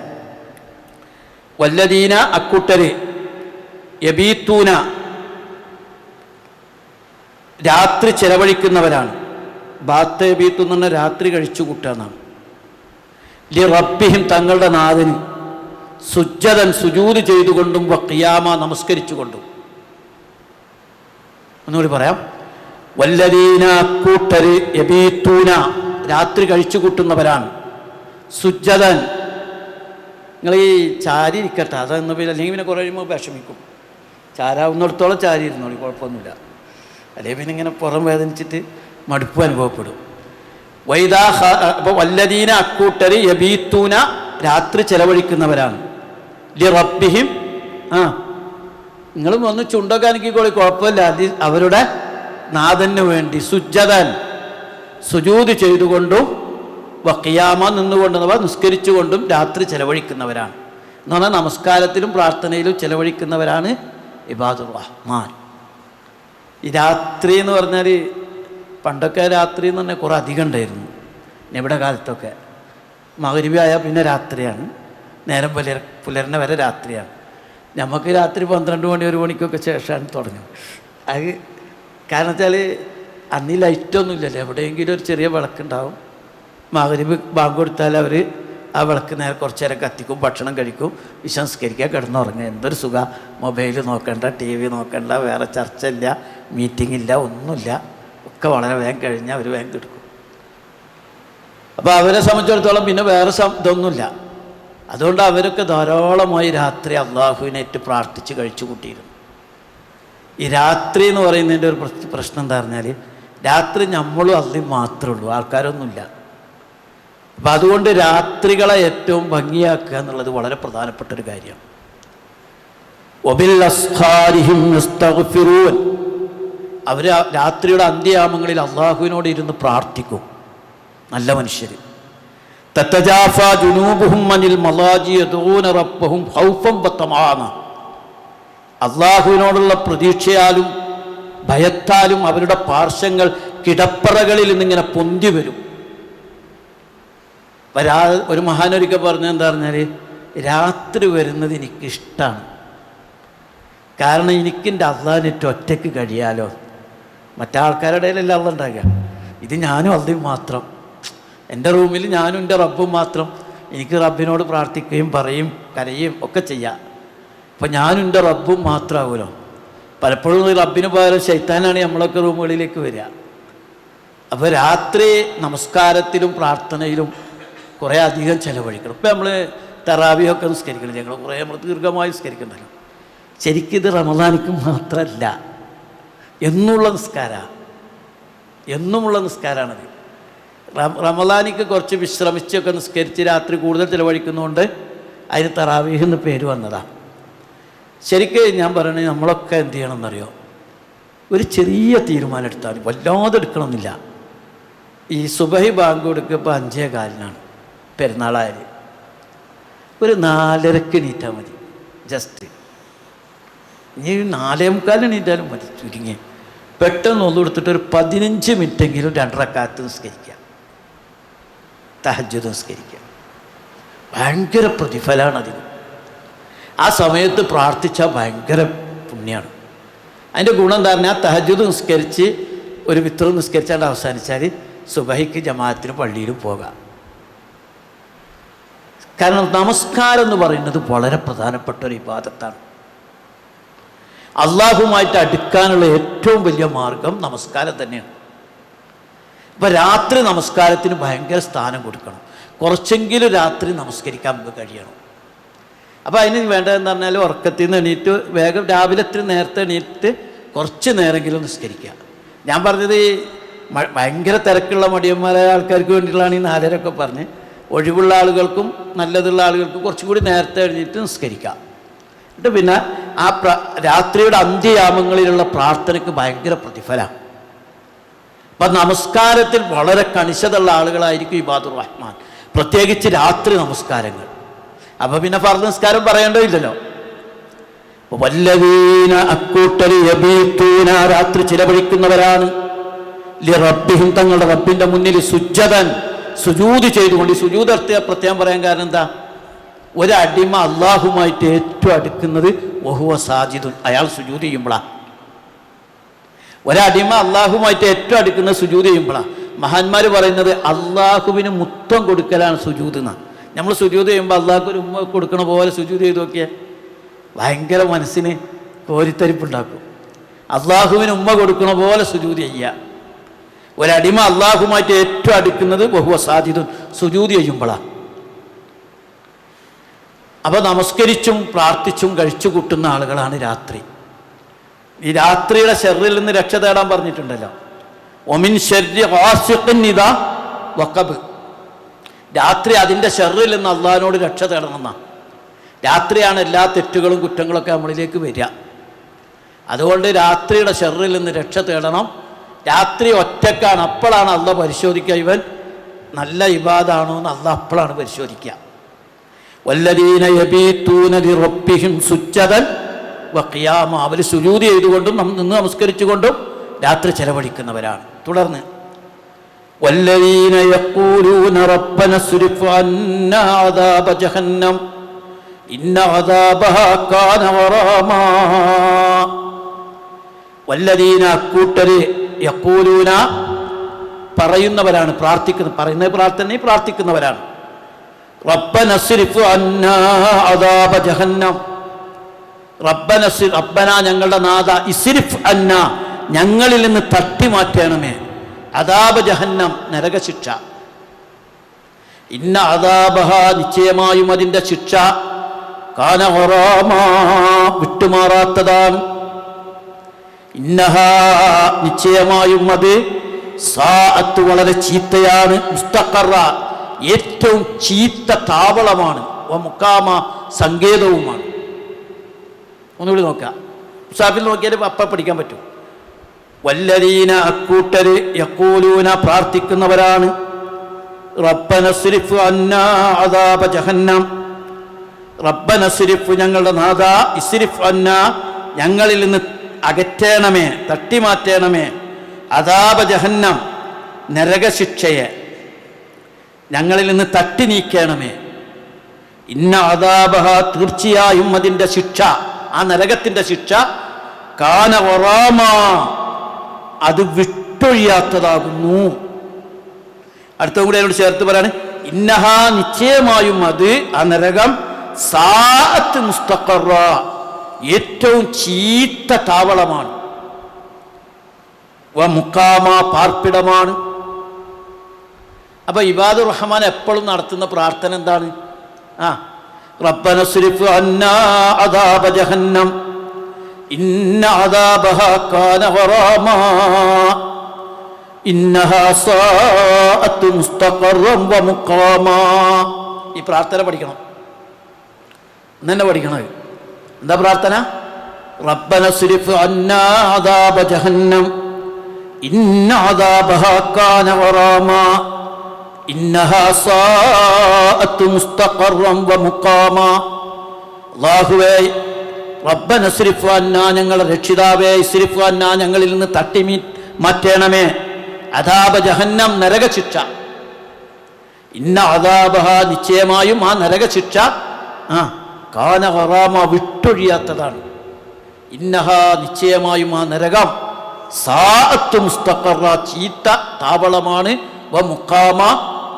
വല്ലദീന, അക്കൂട്ടര്, യബീത്തൂന, രാത്രി ചെലവഴിക്കുന്നവരാണ്. ബാത്ത് യബീത്തു എന്ന് പറഞ്ഞാൽ രാത്രി കഴിച്ചു കൂട്ടാന്നാണ്. ലിറബ്ബിഹിം, തങ്ങളുടെ നാഥന്, സുജ്ജദൻ, സുജൂദ് ചെയ്തുകൊണ്ടും, വഖിയാമ, നമസ്കരിച്ചുകൊണ്ടും. ഒന്നുകൂടി പറയാം. വല്ലദീന, കൂട്ടര്, യബീത്തൂന, രാത്രി കഴിച്ചു കൂട്ടുന്നവരാണ്. സുജ്ജദൻ, നിങ്ങൾ ഈ ചാരി ഇരിക്കട്ടെ, അതൊന്നും പിന്നെ, അല്ലെങ്കിൽ പിന്നെ കുറേ കഴിയുമ്പോൾ വിഷമിക്കും. ചാരാവുന്നിടത്തോളം ചാരി ഇരുന്നോളി, കുഴപ്പമൊന്നുമില്ല. അല്ലെങ്കിൽ പിന്നെ ഇങ്ങനെ പുറം വേദനിച്ചിട്ട് മടുപ്പ് അനുഭവപ്പെടും. വൈദാ, അപ്പോൾ വല്ലദീന, അക്കൂട്ടര്, യബീത്തൂന, രാത്രി ചെലവഴിക്കുന്നവരാണ്. ലിറബ്ബിഹിം, നിങ്ങളും ഒന്ന് ചുണ്ടൊക്കെ എനിക്കോളി, കുഴപ്പമില്ല. അവരുടെ നാഥന് വേണ്ടി, സുജ്ജദൻ, സുജൂദ് ചെയ്തുകൊണ്ടും, വഖിയാമ, നിന്നുകൊണ്ടും, നിസ്കരിച്ചുകൊണ്ടും രാത്രി ചെലവഴിക്കുന്നവരാണ്. എന്ന് പറഞ്ഞാൽ നമസ്കാരത്തിലും പ്രാർത്ഥനയിലും ചെലവഴിക്കുന്നവരാണ് ഇബാദുർ റഹ്മാൻ. ഈ രാത്രി എന്ന് പറഞ്ഞാൽ പണ്ടൊക്കെ രാത്രി എന്ന് പറഞ്ഞാൽ കുറേ അധികം ഉണ്ടായിരുന്നു. ഇവിടെ കാലത്തൊക്കെ മഗ്‌രിബ് ആയാൽ പിന്നെ രാത്രിയാണ്, നേരം പുലർന്ന വരെ രാത്രിയാണ്. നമുക്ക് രാത്രി 12 മണി 1 മണിക്കൊക്കെ ശേഷമാണ് തുടങ്ങുന്നത്. അത് കാരണം വെച്ചാൽ അന്ന് ലൈറ്റൊന്നും ഇല്ലല്ലോ, എവിടെയെങ്കിലും ഒരു ചെറിയ വിളക്കുണ്ടാവും. മഗ്‌രിബ് ബാങ്ക് കൊടുത്താൽ അവർ ആ വിളക്ക് നേരെ കുറച്ച് നേരം കത്തിക്കും, ഭക്ഷണം കഴിക്കും, വിശ്വംസ്കരിക്കുക, കിടന്നുറങ്ങുക. എന്തൊരു സുഖ. മൊബൈൽ നോക്കണ്ട, TV നോക്കണ്ട, വേറെ ചർച്ച ഇല്ല, മീറ്റിംഗ് ഇല്ല, ഒന്നുമില്ല. ഒക്കെ വളരെ വേഗം കഴിഞ്ഞാൽ അവർ വേഗം കിടക്കും. അപ്പോൾ അവരെ സംബന്ധിച്ചിടത്തോളം പിന്നെ വേറെ ഇതൊന്നുമില്ല. അതുകൊണ്ട് അവരൊക്കെ ധാരാളമായി രാത്രി അള്ളാഹുവിനേറ്റ് പ്രാർത്ഥിച്ച് കഴിച്ചു കൂട്ടിയിരുന്നു. ഈ രാത്രി എന്ന് പറയുന്നതിൻ്റെ ഒരു പ്രശ്നം എന്താ പറഞ്ഞാൽ, രാത്രി നമ്മളും അള്ളയും മാത്രമേ ഉള്ളൂ, ആൾക്കാരൊന്നുമില്ല. അപ്പം അതുകൊണ്ട് രാത്രികളെ ഏറ്റവും ഭംഗിയാക്കുക എന്നുള്ളത് വളരെ പ്രധാനപ്പെട്ടൊരു കാര്യമാണ്. വബിൽ അസ്ഹാരിഹിം യസ്തഗ്ഫിറൂൻ, അവർ രാത്രിയുടെ അന്ത്യയാമങ്ങളിൽ അള്ളാഹുവിനോട് ഇരുന്ന് പ്രാർത്ഥിക്കും. നല്ല മനുഷ്യർ. തതജാഫാ ജുനൂബുഹും അനിൽ മളാജി യദഊന റബ്ബഹും ഖൗഫൻ വതമആന, അള്ളാഹുവിനോടുള്ള പ്രതീക്ഷയാലും ഭയത്താലും അവരുടെ പാർശ്വങ്ങൾ കിടപ്പറകളിൽ നിന്നിങ്ങനെ പൊന്തി വരും. ഒരു മഹാനൊരിക്കൽ പറഞ്ഞ എന്താ പറഞ്ഞാൽ, രാത്രി വരുന്നത് എനിക്കിഷ്ടമാണ്. കാരണം എനിക്കെൻ്റെ അള്ളാഹിനിട്ട് ഒറ്റയ്ക്ക് കഴിയാലോ. മറ്റാൾക്കാരുടെ ഇടയിലല്ല അള്ള ഉണ്ടാകുക. ഇത് ഞാനും അള്ളയും മാത്രം, എൻ്റെ റൂമിൽ ഞാനും എൻ്റെ റബ്ബും മാത്രം. എനിക്ക് റബ്ബിനോട് പ്രാർത്ഥിക്കുകയും പറയും കരയുകയും ഒക്കെ ചെയ്യാം. അപ്പം ഞാനും എൻ്റെ റബ്ബും മാത്രമാകുമല്ലോ. പലപ്പോഴും റബ്ബിന് പകരം ശൈത്താനാണ് നമ്മളൊക്കെ റൂമുകളിലേക്ക് വരിക. അപ്പോൾ രാത്രി നമസ്കാരത്തിലും പ്രാർത്ഥനയിലും കുറേ അധികം ചിലവഴിക്കണം. ഇപ്പം നമ്മൾ തറാവിയൊക്കെ നിസ്കരിക്കണം, ഞങ്ങൾ കുറേ നമ്മൾ ദീർഘമായി നിസ്കരിക്കണ്ടല്ലോ.
ശരിക്കിത് റമദാനിക്ക് മാത്രമല്ല, എന്നുമുള്ള നിസ്കാരമാണ്, എന്നുമുള്ള നിസ്കാരമാണത്. റമദാനിക്ക് കുറച്ച് വിശ്രമിച്ചൊക്കെ നിസ്കരിച്ച് രാത്രി കൂടുതൽ ചിലവഴിക്കുന്നതുകൊണ്ട് അതിന് തറാവീഹ് എന്ന് പേര് വന്നതാണ്. ശരിക്കും ഞാൻ പറയണത് നമ്മളൊക്കെ എന്ത് ചെയ്യണമെന്നറിയോ, ഒരു ചെറിയ തീരുമാനം എടുത്താൽ മതി, വല്ലാതെ എടുക്കണമെന്നില്ല. ഈ സുബഹി ബാങ്ക് കൊടുക്കുമ്പോൾ 5:15 പെരുന്നാളായാൽ ഒരു 4:30 എണീറ്റാൽ മതി. ജസ്റ്റ് ഇനി 4:45 എണീറ്റാലും മതി. ചുരുങ്ങി പെട്ടെന്ന് ഒന്ന് കൊടുത്തിട്ട് ഒരു 15 മിനിറ്റെങ്കിലും 2 റക്അത്ത് നിസ്കരിക്കുക, തഹജ്ജുദ് നിസ്കരിക്കുക. ഭയങ്കര പ്രതിഫലമാണ് അതിന്. ആ സമയത്ത് പ്രാർത്ഥിച്ചാൽ ഭയങ്കര പുണ്യമാണ്. അതിൻ്റെ ഗുണം എന്താ പറഞ്ഞാൽ, തഹജ്ജുദ് നിസ്കരിച്ച് ഒരു വിത്ർ നിസ്കരിച്ചാൽ അവസാനിച്ചാൽ സുബഹിക്ക് ജമാഅത്തിന് പള്ളിയിലും പോകാം. കാരണം നമസ്കാരം എന്ന് പറയുന്നത് വളരെ പ്രധാനപ്പെട്ട ഒരു ഇബാദത്താണ്. അള്ളാഹുമായിട്ട് അടുക്കാനുള്ള ഏറ്റവും വലിയ മാർഗം നമസ്കാരം തന്നെയാണ്. ഇപ്പം രാത്രി നമസ്കാരത്തിന് ഭയങ്കര സ്ഥാനം കൊടുക്കണം. കുറച്ചെങ്കിലും രാത്രി നമസ്കരിക്കാൻ നമുക്ക് കഴിയണം. അപ്പോൾ അതിന് വേണ്ടതെന്ന് പറഞ്ഞാൽ ഉറക്കത്തിൽ നിന്ന് എണീറ്റ് വേഗം രാവിലെ ഇത്തിരി നേരത്തെ എണീറ്റ് കുറച്ച് നേരമെങ്കിലും നിസ്കരിക്കുക. ഞാൻ പറഞ്ഞത് ഭയങ്കര തിരക്കുള്ള മടിയന്മാരായ ആൾക്കാർക്ക് വേണ്ടിയിട്ടുള്ളതാണ് ഈ 4:30 പറഞ്ഞ്. ഒഴിവുള്ള ആളുകൾക്കും നല്ലതുള്ള ആളുകൾക്കും കുറച്ചും കൂടി നേരത്തെ എഴുന്നേറ്റ് നിസ്കരിക്കാം. എന്നിട്ട് പിന്നെ ആ രാത്രിയുടെ അന്ത്യയാമങ്ങളിലുള്ള പ്രാർത്ഥനയ്ക്ക് ഭയങ്കര പ്രതിഫലമാണ്. അപ്പം നമസ്കാരത്തിൽ വളരെ കണിശതയുള്ള ആളുകളായിരിക്കും ഇബാദുർ റഹ്മാൻ, പ്രത്യേകിച്ച് രാത്രി നമസ്കാരങ്ങൾ. അപ്പം പിന്നെ ഫർദ് നിസ്കാരം പറയേണ്ടതില്ലല്ലോ. വല്ലദീന അക്കൂട്ടരി യബീതൂന, രാത്രി ചിലവഴിക്കുന്നവരാണ്, ലിറബ്ബിഹിം, തങ്ങളുടെ റബ്ബിൻ്റെ മുന്നിൽ സുജ്ജദൻ, സുജൂദ് ചെയ്തുകൊണ്ട്. ഈ സുജൂദ് പ്രത്യേകം പറയാൻ കാരണം എന്താ, ഒരടിമ അള്ളാഹുമായിട്ട് ഏറ്റവും അടുക്കുന്നത് വഹുവ സാജിദുൻ, അയാൾ സുജൂദ് ചെയ്യുമ്പോഴാണ്. ഒരടിമ അള്ളാഹുമായിട്ട് ഏറ്റവും അടുക്കുന്നത് സുജൂദ് ചെയ്യുമ്പോഴാണ്. മഹാന്മാർ പറയുന്നത് അള്ളാഹുവിന് മുത്തം കൊടുക്കലാണ് സുജൂദ് എന്നാണ്. നമ്മൾ സുജൂദ് ചെയ്യുമ്പോൾ അള്ളാഹുക്ക് ഒരു ഉമ്മ കൊടുക്കണ പോലെ സുജൂദ് ചെയ്ത് നോക്കിയാൽ ഭയങ്കര മനസ്സിന് കോരിത്തരിപ്പുണ്ടാക്കും. അള്ളാഹുവിന് ഉമ്മ കൊടുക്കണ പോലെ സുജൂദ് ചെയ്യുക. ഒരടിമ അള്ളാഹുമായിട്ട് ഏറ്റവും അടുക്കുന്നത് വഹുവ സാജിദുൻ, സുജൂദ് ചെയ്യുമ്പോഴാണ്. അപ്പോൾ നമസ്കരിച്ചും പ്രാർത്ഥിച്ചും കഴിച്ചു കൂട്ടുന്ന ആളുകളാണ് രാത്രി. ഈ രാത്രിയുടെ ശർറിൽ നിന്ന് രക്ഷ തേടാൻ പറഞ്ഞിട്ടുണ്ടല്ലോ. ഒമിൻ ശർരി ഗാസിഖിൻ ഇദാ വഖബ്, രാത്രി അതിൻ്റെ ശർറിൽ നിന്ന് അള്ളാഹിനോട് രക്ഷ തേടണമെന്നാണ്. രാത്രിയാണ് എല്ലാ തെറ്റുകളും കുറ്റങ്ങളൊക്കെ നമ്മളിലേക്ക് വരിക. അതുകൊണ്ട് രാത്രിയുടെ ശർറിൽ നിന്ന് രക്ഷ തേടണം. രാത്രി ഒറ്റക്കാണ്, അപ്പോഴാണ് അള്ളാഹ് പരിശോധിക്കുക ഇവൻ നല്ല ഇബാദാണോ എന്ന്. അള്ളാഹ് അപ്പോഴാണ് പരിശോധിക്കുക. വല്ലദീന യബീതൂന ലിറബ്ബിഹിം സുജ്ജദൻ വഖിയാമ, അവർ സുജൂദ് ചെയ്തുകൊണ്ടും നിന്ന് നമസ്കരിച്ചുകൊണ്ടും രാത്രി ചെലവഴിക്കുന്നവരാണ്. തുടർന്ന് വല്ലദീന യഖൂലൂന റബ്ബന സ്രിഫ് അന്നാ അദാബ ജഹന്നം ഇന്ന അദാബഹാ കാന ഗറാമാ. വല്ലദീന കൂട്ടര് യഖൂലൂന പറയുന്നവരാണ്, പറയുന്ന പ്രാർത്ഥിക്കുന്നവരാണ്. റബ്ബന സ്രിഫ് അന്നാ അദാബ ജഹന്നം, റബ്ബന ഞങ്ങളുടെ നാഥ, ഇസ്രിഫ് അന്ന ഞങ്ങളിൽ നിന്ന് തട്ടി മാറ്റണമേ, അദാബ ജഹന്നം നരകശിക്ഷ, ഇന്ന അദാബഹ നിശ്ചയമായും അതിൻ്റെ ശിക്ഷ, കാന ഗറാമാ വിട്ടുമാറാത്തതാണ്, ഇന്നഹ നിശ്ചയമായും അത് സാഅത്ത് വളരെ ചീത്തയാണ്, മുസ്തഖറ ഏറ്റവും ചീത്ത താവളമാണ്, മുക്കാമ സങ്കേതവുമാണ്. ഒന്നുകൂടി നോക്കാം, മുസാഫിൽ നോക്കിയാൽ അപ്പം പഠിക്കാൻ പറ്റും. വല്ലദീന അക്കൂട്ടര് യഖൂലൂന പ്രാർത്ഥിക്കുന്നവരാണ്, റബ്ബന സ്രിഫ് അന്നാ അദാബ ജഹന്നം, റബ്ബന സ്രിഫ് ഞങ്ങളുടെ നാഥ, ഇസ്രിഫ് അന്നാ ഞങ്ങളിൽ നിന്ന് അകറ്റണമേ, തട്ടിമാറ്റണമേ, അദാബ ജഹന്നം നരകശിക്ഷയെ ഞങ്ങളിൽ നിന്ന് തട്ടി നീക്കണമേ, ഇന്ന അദാബഹ തീർച്ചയായും അതിൻ്റെ ശിക്ഷ, ആ നരകത്തിൻ്റെ ശിക്ഷ, കാന ഗറാമാ അത് വിട്ടൊഴിയാത്തതാകുന്നു. അടുത്ത കൂടെ അതിനോട് ചേർത്ത് പറയാണ്, ഇന്നഹ നിശ്ചയമായും അത്, ആ നരകം, സാഅത്ത് മുസ്തഖറ ഏറ്റവും ചീത്ത താവളമാണ്, വ മുഖാമ പാർപ്പിടമാണ്. അപ്പൊ ഇബാദുർ റഹ്മാൻ എപ്പോഴും നടത്തുന്ന പ്രാർത്ഥന എന്താണ്? റബ്ബന സ്രിഫ് അന്നാ അദാബ ജഹന്നം, ഇന്ന അദാബഹാ കാന ഗറാമാ ഇന്നഹാ സാഅത്ത് മുസ്തഖറൻ വ മുഖാമാ. ഈ പ്രാർത്ഥന പഠിക്കണം, ഇന്നെ പഠിക്കണം. എന്താ പ്രാർത്ഥന? റബ്ബന സ്രിഫ് അന്നാ അദാബ ജഹന്നം ഇന്ന അദാബഹാ കാന ഗറാമാ ഇന്നഹാ സാഅത്ത് മുസ്തഖറൻ വ മുഖാമാ. അല്ലാഹുവേ, റബ്ബന സ്രിഫ് അന്നാ, ഞങ്ങളുടെ രക്ഷിതാവേ, സ്രിഫ് അന്നാ, ഞങ്ങളിൽ നിന്ന് തട്ടി മാറ്റണമേ, അദാബ ജഹന്നം, നരകശിക്ഷ, ഇന്ന അദാബഹ, നിശ്ചയമായും ആ നരകശിക്ഷ, കാന ഗറാമ, വിട്ടൊഴിയാത്തതാണ്, ഇന്നഹ, നിശ്ചയമായും ആ നരകം, സാഅത്ത് മുസ്തഖറ, ചീത്ത താവളമാണ്, വ മുഖാമ,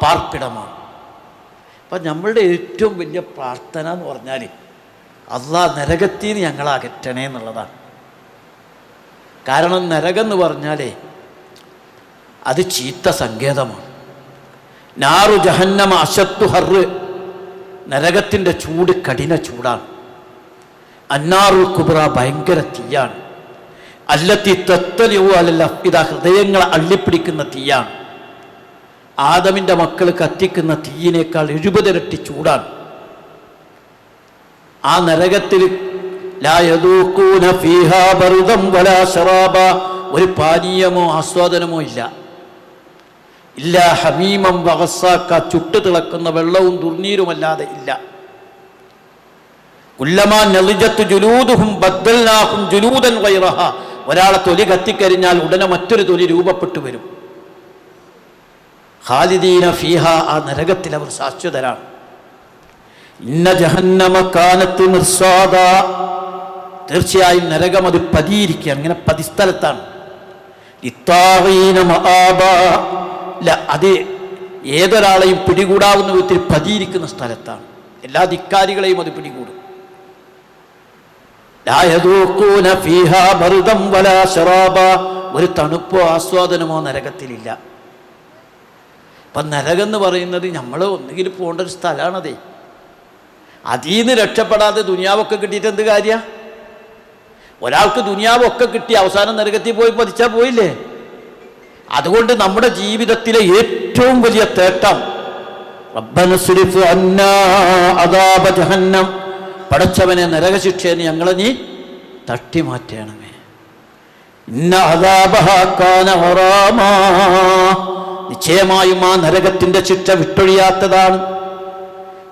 പാർപ്പിടമാണ്. അപ്പം നമ്മളുടെ ഏറ്റവും വലിയ പ്രാർത്ഥന എന്ന് പറഞ്ഞാൽ അല്ലാഹ് നരകത്തിൽ നിന്ന് ഞങ്ങളെ അകറ്റണേ എന്നുള്ളതാണ്. കാരണം നരകം എന്ന് പറഞ്ഞാലേ അത് ചീത്ത സങ്കേതമാണ്. നാറു ജഹന്നമ അശദ്ദു ഹർറ്, നരകത്തിൻ്റെ ചൂട് കഠിന ചൂടാണ്. അന്നാറുൽ കുബ്ര, ഭയങ്കര തീയാണ്. അല്ലത്തി തത്തലിഉ അലൽ അഫ്ഇദ, ഹൃദയങ്ങളെ അള്ളിപ്പിടിക്കുന്ന തീയാണ്. ആദമിൻ്റെ മക്കൾ കത്തിക്കുന്ന തീയിനേക്കാൾ 70 ഇരട്ടി ചൂടാണ്. ആ നരകത്തിൽ ലാ യദൂഖൂന ഫീഹാ ബർദൻ വലാ ശറാബ, ഒരു പാനീയമോ ആസ്വാദനമോ ഇല്ല. ഇല്ല ഹമീമം വഗസ്സാക്ക, ചുട്ടു തിളക്കുന്ന വെള്ളവും ദുർനീരുമല്ലാതെ ഇല്ല. കുല്ലമാ നളിജത്ത് ജുലൂദുഹും ബദ്ദൽനാഹും ജുലൂദൻ ഗൈറഹ, ഒരാളെ തൊലി കത്തിക്കരിഞ്ഞാൽ ഉടനെ മറ്റൊരു തൊലി രൂപപ്പെട്ടു വരും. ഖാലിദീന ഫീഹ, ആ നരകത്തിൽ അവർ ശാശ്വതരാണ്. ഇന്ന ജഹന്നമ കാനത്ത് മിർസാദ, തീർച്ചയായും നരകം അത് പതിയിരിക്കുകയാണ്, ഇങ്ങനെ പതിസ്ഥലത്താണ്. ഇത്താഗീന മആബ, അത് ഏതൊരാളെയും പിടികൂടാവുന്ന വിധത്തിൽ പതിയിരിക്കുന്ന സ്ഥലത്താണ്. എല്ലാ ധിക്കാരികളെയും അത് പിടികൂടും. ലാ യദൂഖൂന ഫീഹാ ബർദൻ വലാ ശറാബ, ഒരു തണുപ്പോ ആസ്വാദനമോ നരകത്തിലില്ല. അപ്പം നരകം എന്ന് പറയുന്നത് നമ്മൾ ഒന്നുകിൽ പോകേണ്ട ഒരു സ്ഥലമാണതേ. അതിൽ നിന്ന് രക്ഷപ്പെടാതെ ദുനിയാവൊക്കെ കിട്ടിയിട്ട് എന്ത് കാര്യ? ഒരാൾക്ക് ദുനിയാവൊക്കെ കിട്ടി അവസാനം നരകത്തിൽ പോയി പതിച്ചാൽ പോയില്ലേ? അതുകൊണ്ട് നമ്മുടെ ജീവിതത്തിലെ ഏറ്റവും വലിയ തേട്ടം റബ്ബന സ്രിഫ് അന്നാ അദാബ ജഹന്നം, പടച്ചവനെ നരകശിക്ഷയെന്ന് ഞങ്ങളെ നീ തട്ടിമാറ്റണമേ. ഇന്ന അദാബഹാ കാന ഗറാമാ, നിശ്ചയമായും ആ നരകത്തിൻ്റെ ശിക്ഷ വിട്ടൊഴിയാത്തതാണ്.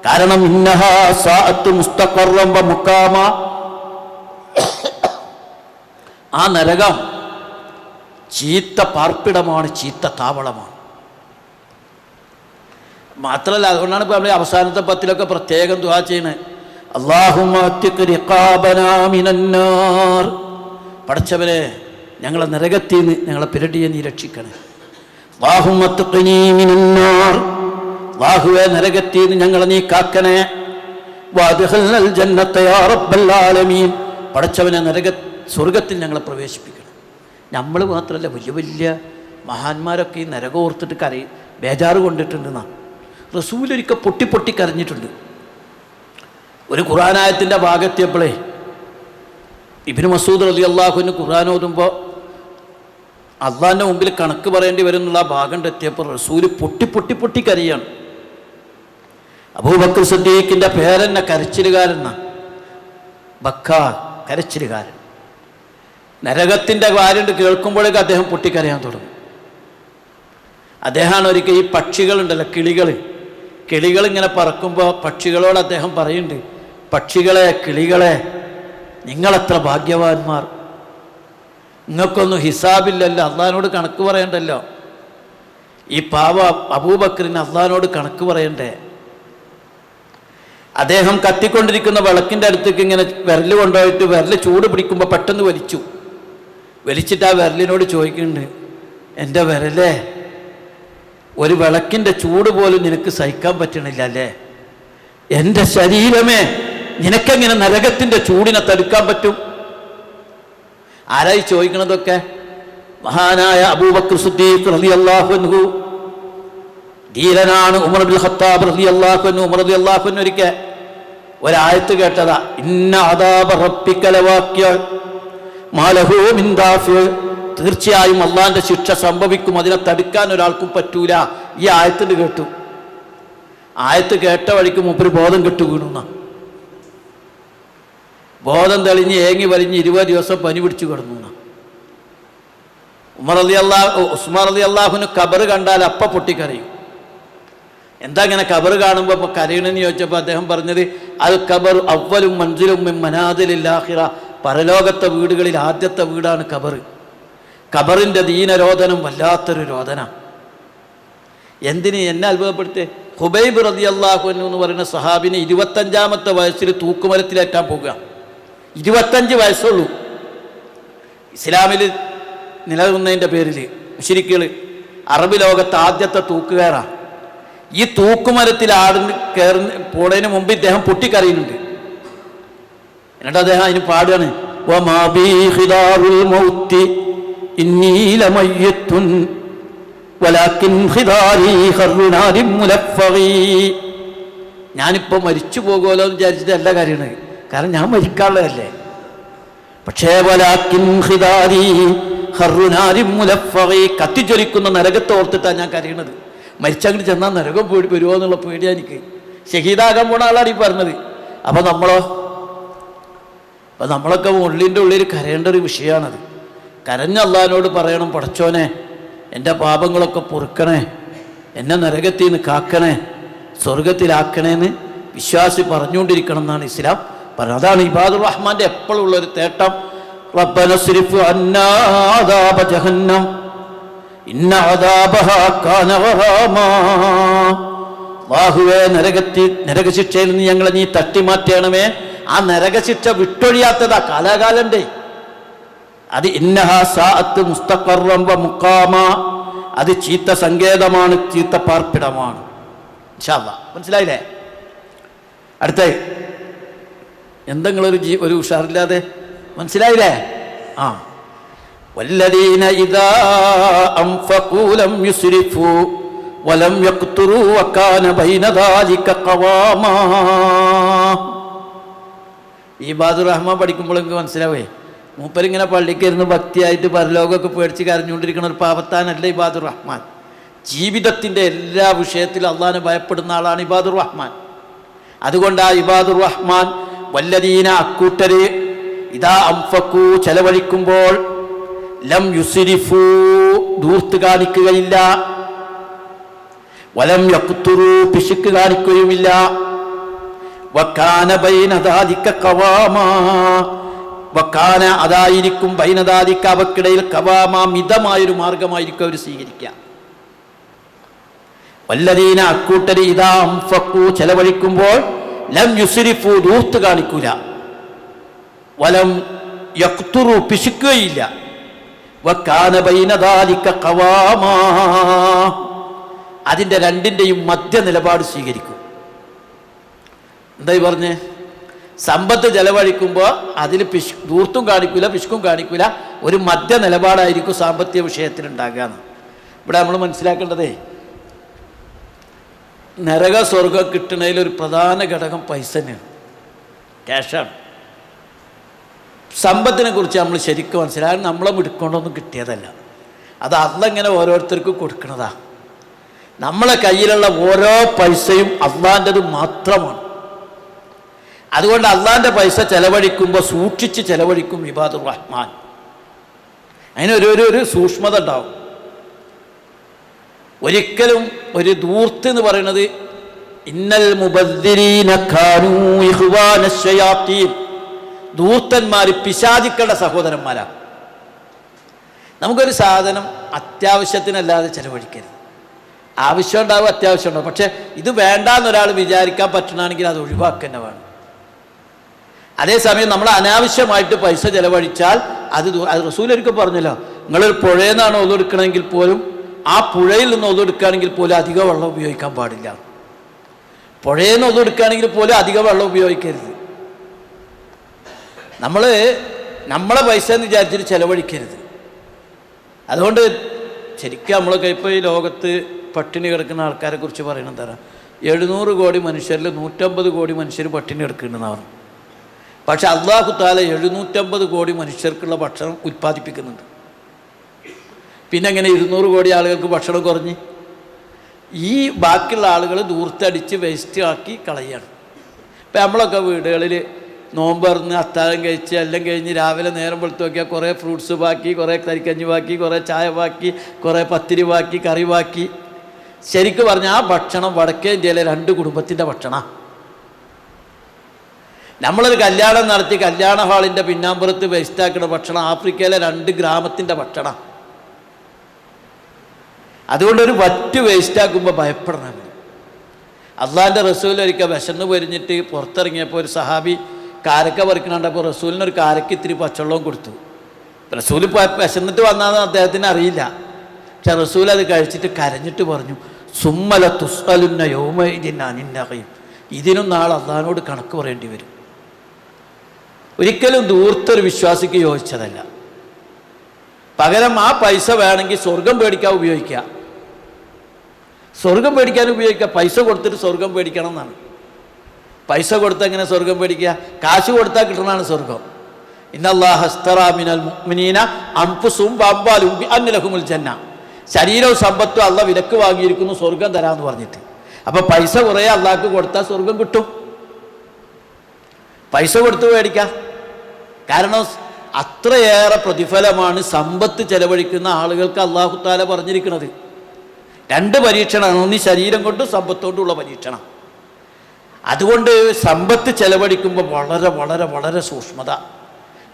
കാരണം ഇന്നഹാ സാഅത്ത് മുസ്തഖറൻ വ മുഖാമ, ആ നരകം ചീത്ത പാർപ്പിടമാണ്, ചീത്ത താവളമാണ്. മാത്രമല്ല, അതുകൊണ്ടാണ് ഇപ്പോൾ നമ്മൾ അവസാനത്തെ പത്തിലൊക്കെ പ്രത്യേകം ദുആ ചെയ്യുന്നത്, അല്ലാഹുമ്മ അത്തിഖ് റിഖാബനാ മിനന്നാർ, പടച്ചവനെ ഞങ്ങളെ നരകത്തിൽ നിന്ന് ഞങ്ങളെ പിരടിയെ നീ രക്ഷിക്കണേ. അല്ലാഹുമ്മ അത്തിഖ്നീ മിനന്നാർ, അല്ലാഹുവേ നരകത്തിൽ നിന്ന് ഞങ്ങളെ നീ കാക്കണേ. വഅദ്ഖിൽനൽ ജന്നത യാ റബ്ബൽ ആലമീൻ, പടച്ചവനെ സ്വർഗത്തിൽ ഞങ്ങളെ പ്രവേശിപ്പിക്കണം. നമ്മൾ മാത്രമല്ല, വലിയ വലിയ മഹാന്മാരൊക്കെ ഈ നരകം ഓർത്തിട്ട് ബേജാറ് കൊണ്ടിട്ടുണ്ടെന്നാ. റസൂലൊരിക്കൽ പൊട്ടി കരഞ്ഞിട്ടുണ്ട്. ഒരു ഖുർആനായത്തിൻ്റെ ഭാഗത്തിയപ്പോഴേ ഇബ്നു മസ്ഊദ് റളിയല്ലാഹു അൻഹു ഖുർആൻ ഓതുമ്പോൾ അള്ളാഹിൻ്റെ മുമ്പിൽ കണക്ക് പറയേണ്ടി വരും എന്നുള്ള ഭാഗം എത്തിയപ്പോൾ റസൂല് പൊട്ടി കരയാണ്. അബൂബക്കർ സിദ്ദീഖിൻ്റെ പേരെന്നെ കരച്ചിലുകാരനാണ്. ബക്ക, കരച്ചിലുകാരൻ. നരകത്തിൻ്റെ കാര്യം കേൾക്കുമ്പോഴേക്ക് അദ്ദേഹം പൊട്ടിക്കരയാൻ തുടങ്ങും. അദ്ദേഹമാണ് ഒരിക്കൽ ഈ പക്ഷികളുണ്ടല്ലോ, കിളികൾ ഇങ്ങനെ പറക്കുമ്പോൾ പക്ഷികളോട് അദ്ദേഹം പറയുന്നുണ്ട്, പക്ഷികളെ, കിളികളെ, നിങ്ങളെത്ര ഭാഗ്യവാന്മാർ, നിങ്ങൾക്കൊന്നും ഹിസാബില്ലല്ലോ, അള്ളാഹിനോട് കണക്ക് പറയണ്ടല്ലോ. ഈ പാവ അബൂബക്കറിന് അള്ളാഹിനോട് കണക്ക് പറയണ്ടേ? അദ്ദേഹം കത്തിക്കൊണ്ടിരിക്കുന്ന വിളക്കിൻ്റെ അടുത്തേക്ക് ഇങ്ങനെ വിരൽ കൊണ്ടുപോയിട്ട് വിരൽ ചൂട് പിടിക്കുമ്പോൾ പെട്ടെന്ന് വലിച്ചിട്ട് ആ വിരലിനോട് ചോദിക്കുന്നുണ്ട്, എൻ്റെ വിരലേ, ഒരു വിളക്കിൻ്റെ ചൂട് പോലും നിനക്ക് സഹിക്കാൻ പറ്റണില്ല അല്ലേ? എൻ്റെ ശരീരമേ, നിനക്കെങ്ങനെ നരകത്തിൻ്റെ ചൂടിനെ തടുക്കാൻ പറ്റും? ആരായി ചോദിക്കണതൊക്കെ? മഹാനായ അബൂബക്കർ സിദ്ദീഖ് റളിയല്ലാഹു അൻഹു, ധീരനാണ് ഉമർ ഇബ്നുൽ ഖത്താബ് റളിയല്ലാഹു അൻഹു. ഉമർ റളിയല്ലാഹു അൻഹു ഒരിക്കൽ ഒരായത്ത് കേട്ടതാ, ഇന്ന അദാബ റബ്ബിക ലവാഖിഅ, മാലഹു മിൻ ദാഫി, തീർച്ചയായും അള്ളാന്റെ ശിക്ഷ സംഭവിക്കും, അതിനെ തടുക്കാൻ ഒരാൾക്കും പറ്റൂല. ഈ ആയത്തിന് കേട്ടു, ആയത്ത് കേട്ട വഴിക്ക് മൂപ്പര് ബോധം കെട്ടു വീണുന്ന, ബോധം തെളിഞ്ഞ് ഏങ്ങി വലിഞ്ഞ് 20 ദിവസം പനി പിടിച്ചു കിടന്നു. ഉസ്മാൻ റളിയല്ലാഹുവിന് ഖബർ കണ്ടാൽ അപ്പ പൊട്ടിക്കരയും. എന്താ ഇങ്ങനെ ഖബർ കാണുമ്പോൾ ഇപ്പൊ കരയണെന്ന് ചോദിച്ചപ്പോൾ അദ്ദേഹം പറഞ്ഞത്, അൽ ഖബർ അവ്വലും മൻസിലും മിൻ മനാദിലിൽ ആഖിറ, പരലോകത്തെ വീടുകളിൽ ആദ്യത്തെ വീടാണ് ഖബർ. ഖബറിന്റെ ദീനരോധനം വല്ലാത്തൊരു രോധന. എന്തിന് എന്നെ അത്ഭുതപ്പെടുത്തേ, ഹുബൈബ് റളിയല്ലാഹു അൻഹു എന്ന് പറയുന്ന സഹാബിന് 25-ാമത്തെ വയസ്സിൽ തൂക്കുമരത്തിലേറ്റാൻ പോകുക. 25 വയസ്സുള്ളൂ. ഇസ്ലാമിൽ നിലനിന്നതിൻ്റെ പേരിൽ മുശ്രിക്കുകൾ അറബ് ലോകത്ത് ആദ്യത്തെ തൂക്കുകയറാ. ഈ തൂക്കുമരത്തിൽ പോണതിന് മുമ്പ് ഇദ്ദേഹം പൊട്ടിക്കറിയുന്നുണ്ട്. എന്നിട്ട് അദ്ദേഹം അതിന് പാടുകയാണ്, ഞാനിപ്പോൾ മരിച്ചു പോകുമല്ലോ എന്ന് വിചാരിച്ചിട്ട് എല്ലാ കാര്യമാണ്, കാരണം ഞാൻ മരിക്കാനുള്ളതല്ലേ. പക്ഷേ കത്തിജ്വലിക്കുന്ന നരകത്തെ ഓർത്തിട്ടാണ് ഞാൻ കരയണത്. മരിച്ചങ്ങോട്ട് ചെന്നാൽ നരകം വരുമോ എന്നുള്ള പേടിയാ എനിക്ക്. ഷഹീദാകാൻ പോണ ആളാണ് ഈ പറഞ്ഞത്. അപ്പം നമ്മളൊക്കെ ഉള്ളിൻ്റെ ഉള്ളിൽ കരയേണ്ട ഒരു വിഷയമാണത്. കരഞ്ഞ അള്ളാഹിനോട് പറയണം, പടച്ചോനെ എൻ്റെ പാപങ്ങളൊക്കെ പൊറുക്കണേ, എന്നെ നരകത്തിൽ നിന്ന് കാക്കണേ, സ്വർഗത്തിലാക്കണേന്ന് വിശ്വാസി പറഞ്ഞുകൊണ്ടിരിക്കണം എന്നാണ് ഇസ്ലാം പറഞ്ഞത്. അതാണ് ഇബാദുർ റഹ്മാൻ്റെ എപ്പോഴും ഉള്ളൊരു തേട്ടം. റബ്ബന സ്രിഫ് അന്നാ അദാബ ജഹന്നം ഇന്ന അദാബഹാ കാന ഗറാമാ. അല്ലാഹുവേ, നരകശിക്ഷയിൽ നിന്ന് ഞങ്ങളെ നീ തട്ടിമാറ്റണമേ. ആ നരകശിക്ഷ വിട്ടൊഴിയാത്തതാ, കാലാകാലണ്ടേ അത്. ഇന്നഹാ സാഅത്ത് മുസ്തഖറൻ വ മുഖാമ, അത് ചീത്ത സങ്കേതമാണ്, ചീത്ത പാർപ്പിടമാണ്. ഇൻഷാ അല്ലാഹ് മനസ്സിലായില്ലേ? അടുത്ത എന്തെങ്കിലും ഒരു ഉഷാറില്ലാതെ മനസ്സിലായില്ലേ? ആ, വല്ലദീന ഇദാ അൻഫഖൂ ലം യുസ്രിഫൂ വലം യഖ്തുറൂ വകാന ബൈന ദാലിക ഖവാമാ. ഇബാദുർ റഹ്മാൻ പഠിക്കുമ്പോൾ എനിക്ക് മനസ്സിലാവേ, മൂപ്പരിങ്ങനെ പള്ളിക്കിരുന്ന് ഭക്തിയായിട്ട് പരലോകമൊക്കെ പേടിച്ച് കരഞ്ഞുകൊണ്ടിരിക്കുന്ന ഒരു പാപത്താനല്ല ഇബാദുർ റഹ്മാൻ. ജീവിതത്തിൻ്റെ എല്ലാ വിഷയത്തിലും അള്ളാഹിനെ ഭയപ്പെടുന്ന ആളാണ് ഇബാദുർ റഹ്മാൻ. അതുകൊണ്ട് ആ ഇബാദുർ റഹ്മാൻ വല്ലദീന അക്കൂട്ടര് ഇദാ അൻഫഖൂ ചെലവഴിക്കുമ്പോൾ ലം യുസ്രിഫൂ ദൂർത്ത് കാണിക്കുകയില്ല, വലം യഖ്തുറൂ പിശുക്ക് കാണിക്കുകയുമില്ല, വകാന ബൈന ദാലിക ഖവാമാ, വകാന അതായിരിക്കും ബൈന ദാലിക അവക്കിടയിൽ ഖവാമാ മിതമായൊരു മാർഗമായിരിക്കും അവർ സ്വീകരിക്കുക. വല്ലദീന അക്കൂട്ടര് ഇദാ അൻഫഖൂ ചെലവഴിക്കുമ്പോൾ ലം യുസ്രിഫൂ ദൂർത്ത് കാണിക്കൂല, വലം യഖ്തുറൂ പിശുക്കുകയില്ല, വകാന ബൈന ദാലിക ഖവാമാ അതിൻ്റെ രണ്ടിൻ്റെയും മധ്യ നിലപാട് സ്വീകരിക്കും. എന്തായി പറഞ്ഞേ? സമ്പത്ത് ചെലവഴിക്കുമ്പോൾ അതിൽ ദൂർത്തും കാണിക്കൂല, പിശുക്കും കാണിക്കൂല, ഒരു മധ്യ നിലപാടായിരിക്കും സാമ്പത്തിക വിഷയത്തിലുണ്ടാകുക. ഇവിടെ നമ്മൾ മനസ്സിലാക്കേണ്ടതേ, നരക സ്വർഗം കിട്ടുന്നതിൽ ഒരു പ്രധാന ഘടകം പൈസ തന്നെയാണ്, ക്യാഷാണ്. സമ്പത്തിനെ കുറിച്ച് നമ്മൾ ശരിക്കും മനസ്സിലാകാൻ നമ്മളെ മിടുക്കൊണ്ടൊന്നും കിട്ടിയതല്ല, അത് അള്ളങ്ങനെ ഓരോരുത്തർക്കും കൊടുക്കണതാ. നമ്മളെ കയ്യിലുള്ള ഓരോ പൈസയും അള്ളാൻ്റെത് മാത്രമാണ്. അതുകൊണ്ട് അള്ളാൻ്റെ പൈസ ചെലവഴിക്കുമ്പോൾ സൂക്ഷിച്ച് ചെലവഴിക്കും ഇബാദുർ റഹ്മാൻ. അതിനൊരു സൂക്ഷ്മത ഉണ്ടാവും. ഒരിക്കലും ഒരു ദൂർത്ത് എന്ന് പറയുന്നത് ഇന്നൽ മുബദ്ദിരീന കാനൂ ഇഖ്വാന ശയാത്തീൻ, ദൂർത്തന്മാർ പിശാചുക്കളുടെ സഹോദരന്മാരാണ്. നമുക്കൊരു സാധനം അത്യാവശ്യത്തിനല്ലാതെ ചെലവഴിക്കരുത്. ആവശ്യം ഉണ്ടാവും, അത്യാവശ്യം ഉണ്ടാവും. പക്ഷെ ഇത് വേണ്ടാന്നൊരാൾ വിചാരിക്കാൻ പറ്റണമെങ്കിൽ അത് ഒഴിവാക്കുക വേണം. അതേസമയം നമ്മൾ അനാവശ്യമായിട്ട് പൈസ ചെലവഴിച്ചാൽ അത് റസൂലൊരിക്കൽ പറഞ്ഞല്ലോ, നിങ്ങളൊരു പുഴയിൽ നിന്നാണ് ഒതെടുക്കണമെങ്കിൽ പോലും ആ പുഴയിൽ നിന്ന് ഒതെടുക്കുകയാണെങ്കിൽ പോലും അധിക വെള്ളം ഉപയോഗിക്കാൻ പാടില്ല. പുഴയിൽ നിന്ന് ഒതെടുക്കുകയാണെങ്കിൽ പോലും അധിക വെള്ളം ഉപയോഗിക്കരുത്. നമ്മളെ പൈസ എന്ന് വിചാരിച്ചിട്ട് ചെലവഴിക്കരുത്. അതുകൊണ്ട് ശരിക്കും നമ്മളൊക്കെ ഇപ്പോൾ ഈ ലോകത്ത് പട്ടിണി കിടക്കുന്ന ആൾക്കാരെ കുറിച്ച് പറയുന്നത് തരാം. 700 കോടി മനുഷ്യരിൽ 150 കോടി മനുഷ്യർ പട്ടിണി കിടക്കുന്നുണ്ടെന്ന് പറഞ്ഞു. പക്ഷെ അള്ളാഹു താല 750 കോടി മനുഷ്യർക്കുള്ള ഭക്ഷണം ഉൽപ്പാദിപ്പിക്കുന്നുണ്ട്. പിന്നെ എങ്ങനെ 200 കോടി ആളുകൾക്ക് ഭക്ഷണം കുറഞ്ഞ്? ഈ ബാക്കിയുള്ള ആളുകൾ ദൂർത്തടിച്ച് വേസ്റ്റ് ആക്കി കളയാണ്. ഇപ്പം നമ്മളൊക്കെ വീടുകളിൽ നോമ്പറന്ന് അത്താഴം കഴിച്ച് എല്ലാം കഴിഞ്ഞ് രാവിലെ നേരം വെളുത്ത് നോക്കിയാൽ കുറേ ഫ്രൂട്ട്സ് ബാക്കി, കുറേ കരിക്കഞ്ഞി ബാക്കി, കുറേ ചായ ബാക്കി, കുറേ പത്തിരി ബാക്കി, കറി ബാക്കി. ശരിക്കും പറഞ്ഞാൽ ആ ഭക്ഷണം വടക്കേ ഇന്ത്യയിലെ 2 കുടുംബത്തിൻ്റെ ഭക്ഷണമാണ്. നമ്മളൊരു കല്യാണം നടത്തി കല്യാണ ഹാളിൻ്റെ പിന്നാമ്പുറത്ത് വേസ്റ്റാക്കുന്ന ഭക്ഷണം ആഫ്രിക്കയിലെ 2 ഗ്രാമത്തിൻ്റെ ഭക്ഷണം. അതുകൊണ്ടൊരു വറ്റ് വേസ്റ്റാക്കുമ്പോൾ ഭയപ്പെടണം. അള്ളാഹിൻ്റെ റസൂൽ ഒരിക്കൽ വിശന്ന് പൊരിഞ്ഞിട്ട് പുറത്തിറങ്ങിയപ്പോൾ ഒരു സഹാബി കാരക്ക പറിക്കണുണ്ടപ്പോൾ റസൂലിനൊരു കാരക്ക് ഇത്തിരി പച്ചവെള്ളവും കൊടുത്തു. റസൂൽ വിശന്നിട്ട് വന്നാന്ന് അദ്ദേഹത്തിന് അറിയില്ല. പക്ഷെ റസൂൽ അത് കഴിച്ചിട്ട് കരഞ്ഞിട്ട് പറഞ്ഞു, സുമ്മല തുസ്അലുന്ന യൗമഇദിൻ അനിൻ നഈം, ഇതിനും നാളെ അള്ളാഹിനോട് കണക്ക് പറയേണ്ടി വരും. ഒരിക്കലും ദൂർത്തൊരു വിശ്വാസിക്ക് യോജിച്ചതല്ല. പകരം ആ പൈസ വേണമെങ്കിൽ സ്വർഗം പേടിക്കാൻ ഉപയോഗിക്കുക. സ്വർഗം പേടിക്കാൻ ഉപയോഗിക്കുക. പൈസ കൊടുത്തിട്ട് സ്വർഗം പേടിക്കണം എന്നാണ്. പൈസ കൊടുത്താൽ എങ്ങനെ സ്വർഗം പേടിക്കുക? കാശ് കൊടുത്താൽ കിട്ടണതാണ് സ്വർഗം. ഇന്നല്ലാഹ അസ്തറാ മിനൽ മുഅ്മിനീന അൻഫുസുഹും വഅംവാലുഹും ബിഅന്ന ലഹുമുൽ ജന്ന. ശരീരവും സമ്പത്തും അള്ളാഹ് വിലക്ക് വാങ്ങിയിരിക്കുന്നു സ്വർഗം തരാമെന്ന് പറഞ്ഞിട്ട്. അപ്പോൾ പൈസ കുറേ അള്ളാഹ്ക്ക് കൊടുത്താൽ സ്വർഗം കിട്ടും. പൈസ കൊടുത്ത് മേടിക്കാം. കാരണം അത്രയേറെ പ്രതിഫലമാണ് സമ്പത്ത് ചെലവഴിക്കുന്ന ആളുകൾക്ക് അള്ളാഹു താല പറഞ്ഞിരിക്കുന്നത്. 2 പരീക്ഷണമാണ്. ഒന്ന് ശരീരം കൊണ്ടും സമ്പത്തോണ്ടുള്ള പരീക്ഷണം. അതുകൊണ്ട് സമ്പത്ത് ചെലവഴിക്കുമ്പോൾ വളരെ വളരെ വളരെ സൂക്ഷ്മത.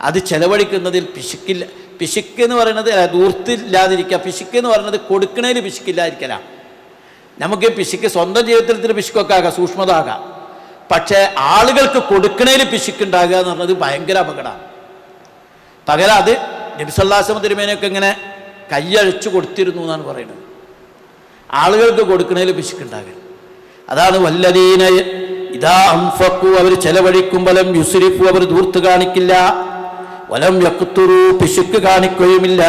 അത് ചെലവഴിക്കുന്നതിൽ പിശുക്കില്ല. പിശുക്ക് എന്ന് പറയുന്നത് ദൂർത്തില്ലാതിരിക്കുക. പിശുക്ക് എന്ന് പറയുന്നത് കൊടുക്കണേൽ പിശുക്കില്ലാതിരിക്കലാണ്. നമുക്ക് പിശുക്ക് സ്വന്തം ജീവിതത്തിൽ പിശുക്കൊക്കെ ആകാം, സൂക്ഷ്മത ആകാം. പക്ഷേ ആളുകൾക്ക് കൊടുക്കണേൽ പിശുക്കുണ്ടാകുക എന്ന് പറഞ്ഞത് ഭയങ്കര അപകടമാണ്. പകരം അത് നബി സല്ലല്ലാഹു അലൈഹി വസല്ലം തിരുമേനിയൊക്കെ ഇങ്ങനെ കൈയഴിച്ചു കൊടുത്തിരുന്നു എന്നാണ് പറയുന്നത്. ആളുകൾക്ക് കൊടുക്കണേൽ പിശുക്കുണ്ടാകുക. അതാണ് വല്ലദീന ഇദാ അൻഫഖു, അവർ ചെലവഴിക്കുമ്പോൾ ലം യുസ്രിഫു, അവർ ദൂർത്ത് കാണിക്കില്ല, വലം യഖ്തുറു, പിശുക്ക് കാണിക്കുകയുമില്ല,